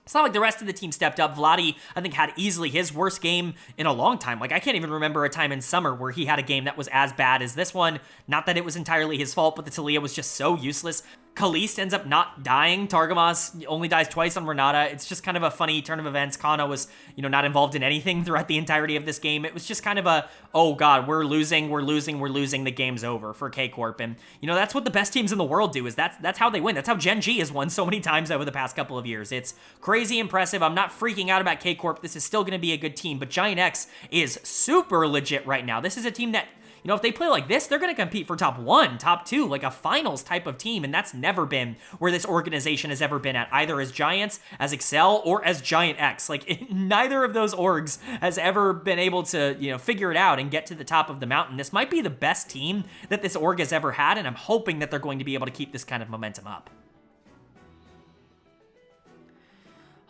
it's not like the rest of the team stepped up. Vladi, I think, had easily his worst game in a long time. Like, I can't even remember a time in summer where he had a game that was as bad as this one. Not that it was entirely his fault, but the Taliyah was just so useless. Kalist ends up not dying. Targamas only dies twice on Renata. It's just kind of a funny turn of events. Kana was, not involved in anything throughout the entirety of this game. It was just kind of a, oh god, we're losing, the game's over for Corp. And, that's what the best teams in the world do, is that's how they win. That's how Gen G has won so many times over the past couple of years. It's crazy impressive. I'm not freaking out about Corp. This is still going to be a good team, but GIANTX is super legit right now. This is a team that, if they play like this, they're going to compete for top 1, top 2, like a finals type of team, and that's never been where this organization has ever been at, either as Giants, as Excel, or as GIANTX. Like, neither of those orgs has ever been able to, figure it out and get to the top of the mountain. This might be the best team that this org has ever had, and I'm hoping that they're going to be able to keep this kind of momentum up.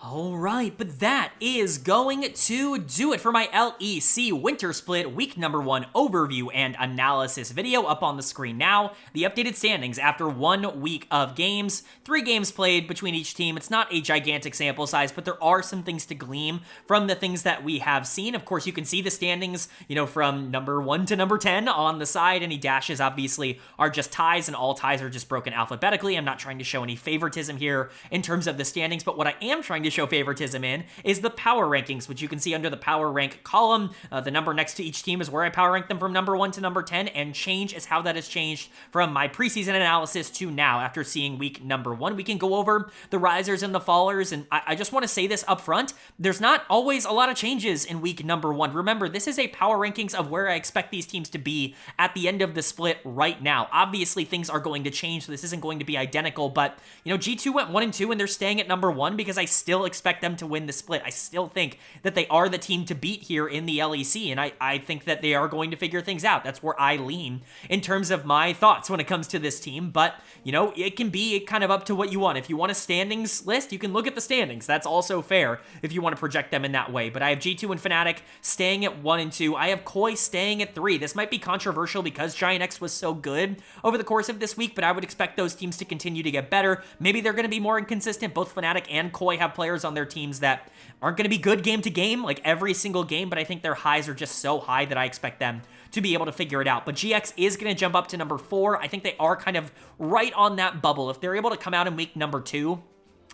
Alright, but that is going to do it for my LEC Winter Split Week number 1 overview and analysis video up on the screen now. The updated standings after 1 week of games, 3 games played between each team. It's not a gigantic sample size, but there are some things to glean from the things that we have seen. Of course, you can see the standings, from number 1 to number 10 on the side. Any dashes obviously are just ties, and all ties are just broken alphabetically. I'm not trying to show any favoritism here in terms of the standings, but what I am trying to show favoritism in is the power rankings, which you can see under the power rank column. The number next to each team is where I power rank them from number 1 to number 10, and change is how that has changed from my preseason analysis to now after seeing week number 1. We can go over the risers and the fallers, and I just want to say this up front. There's not always a lot of changes in week number 1. Remember, this is a power rankings of where I expect these teams to be at the end of the split right now. Obviously, things are going to change, so this isn't going to be identical, but, G2 went 1-2, and they're staying at number 1 because I still expect them to win the split. I still think that they are the team to beat here in the LEC, and I think that they are going to figure things out. That's where I lean in terms of my thoughts when it comes to this team, but, it can be kind of up to what you want. If you want a standings list, you can look at the standings. That's also fair if you want to project them in that way, but I have G2 and Fnatic staying at 1 and 2. I have KOI staying at 3. This might be controversial because GIANTX was so good over the course of this week, but I would expect those teams to continue to get better. Maybe they're going to be more inconsistent. Both Fnatic and KOI have players on their teams that aren't going to be good game to game, like every single game, but I think their highs are just so high that I expect them to be able to figure it out. But GX is going to jump up to number 4. I think they are kind of right on that bubble. If they're able to come out in week number 2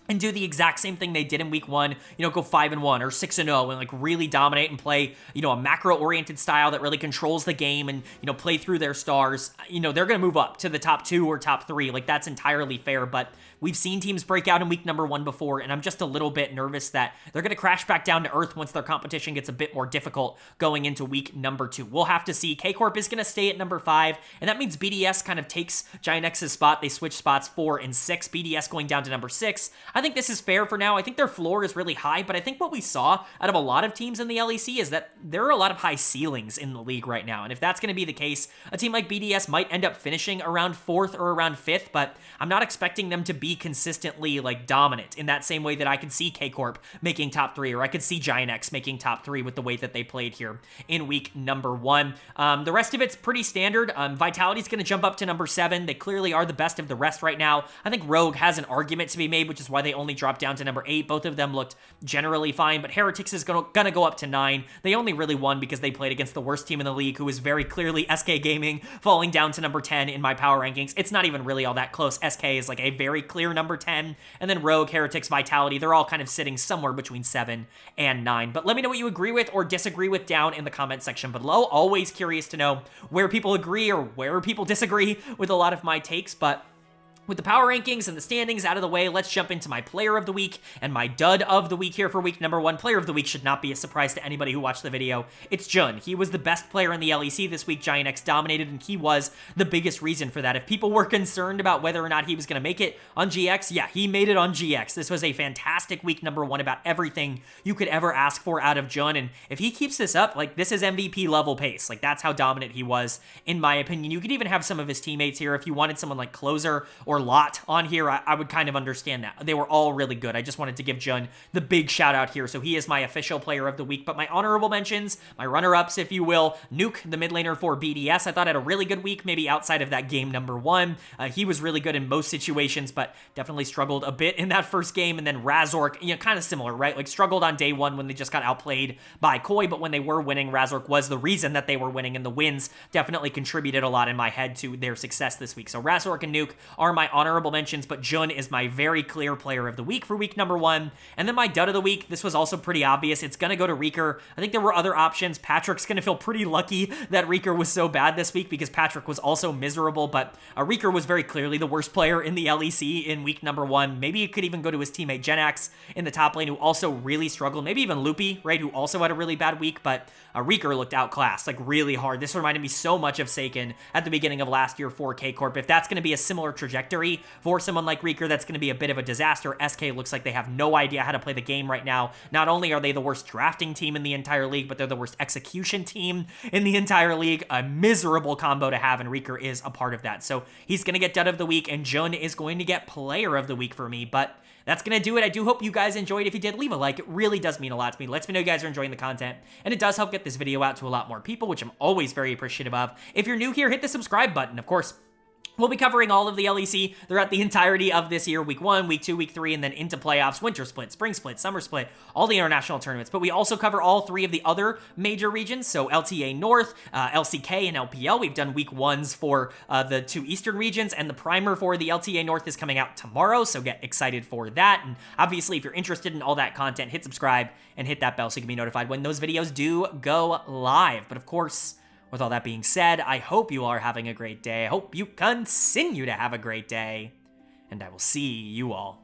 and do the exact same thing they did in week 1, go 5-1 or 6-0 and like really dominate and play, a macro-oriented style that really controls the game and, play through their stars, they're going to move up to the top 2 or top 3. Like, that's entirely fair, but we've seen teams break out in week number 1 before, and I'm just a little bit nervous that they're going to crash back down to earth once their competition gets a bit more difficult going into week number 2. We'll have to see. Corp is going to stay at number 5, and that means BDS kind of takes GIANTX's spot. They switch spots 4 and 6, BDS going down to number 6. I think this is fair for now. I think their floor is really high, but I think what we saw out of a lot of teams in the LEC is that there are a lot of high ceilings in the league right now, and if that's going to be the case, a team like BDS might end up finishing around 4th or around 5th, but I'm not expecting them to be consistently like dominant in that same way that I could see Corp making top 3, or I could see GIANTX making top 3 with the way that they played here in week number 1. The rest of it's pretty standard. Vitality's going to jump up to number 7. They clearly are the best of the rest right now. I think Rogue has an argument to be made, which is why they only dropped down to number 8. Both of them looked generally fine, but Heretics is gonna go up to 9. They only really won because they played against the worst team in the league, who is very clearly SK Gaming, falling down to number 10 in my power rankings. It's not even really all that close. SK is like a very clear number 10, and then Rogue, Heretics, Vitality, they're all kind of sitting somewhere between 7 and 9. But let me know what you agree with or disagree with down in the comment section below. Always curious to know where people agree or where people disagree with a lot of my takes, but with the power rankings and the standings out of the way, let's jump into my player of the week and my dud of the week here for week number 1. Player of the week should not be a surprise to anybody who watched the video. It's Jun. He was the best player in the LEC this week. GIANTX dominated, and he was the biggest reason for that. If people were concerned about whether or not he was going to make it on GX, yeah, he made it on GX. This was a fantastic week number 1 about everything you could ever ask for out of Jun, and if he keeps this up, like, this is MVP level pace. Like, that's how dominant he was, in my opinion. You could even have some of his teammates here if you wanted someone like Closer or Lot on here. I would kind of understand that. They were all really good. I just wanted to give Jun the big shout out here. So he is my official player of the week. But my honorable mentions, my runner-ups, if you will, Nuke, the mid laner for BDS. I thought had a really good week, maybe outside of that game number 1. He was really good in most situations, but definitely struggled a bit in that first game. And then Razork, kind of similar, right? Like, struggled on day 1 when they just got outplayed by KOI, but when they were winning, Razork was the reason that they were winning, and the wins definitely contributed a lot in my head to their success this week. So Razork and Nuke are my honorable mentions, but Jun is my very clear player of the week for week number 1. And then my dud of the week, this was also pretty obvious. It's going to go to Reeker. I think there were other options. Patrick's going to feel pretty lucky that Reeker was so bad this week because Patrick was also miserable, but Reeker was very clearly the worst player in the LEC in week number 1. Maybe it could even go to his teammate GIANTX in the top lane, who also really struggled. Maybe even Loopy, right, who also had a really bad week, but Reeker looked outclassed, like, really hard. This reminded me so much of Seiken at the beginning of last year for Corp. If that's going to be a similar trajectory trajectory. For someone like Reeker, that's going to be a bit of a disaster. SK looks like they have no idea how to play the game right now. Not only are they the worst drafting team in the entire league, but they're the worst execution team in the entire league. A miserable combo to have, and Reeker is a part of that. So he's going to get Dud of the Week, and Jun is going to get Player of the Week for me, but that's going to do it. I do hope you guys enjoyed. If you did, leave a like. It really does mean a lot to me. Lets me know you guys are enjoying the content, and it does help get this video out to a lot more people, which I'm always very appreciative of. If you're new here, hit the subscribe button. Of course, we'll be covering all of the LEC throughout the entirety of this year, week 1, week 2, week 3, and then into playoffs, winter split, spring split, summer split, all the international tournaments. But we also cover all 3 of the other major regions, so LTA North, LCK, and LPL. We've done week 1s for the 2 eastern regions, and the primer for the LTA North is coming out tomorrow, so get excited for that. And obviously, if you're interested in all that content, hit subscribe and hit that bell so you can be notified when those videos do go live. But of course, with all that being said, I hope you are having a great day. I hope you continue to have a great day. And I will see you all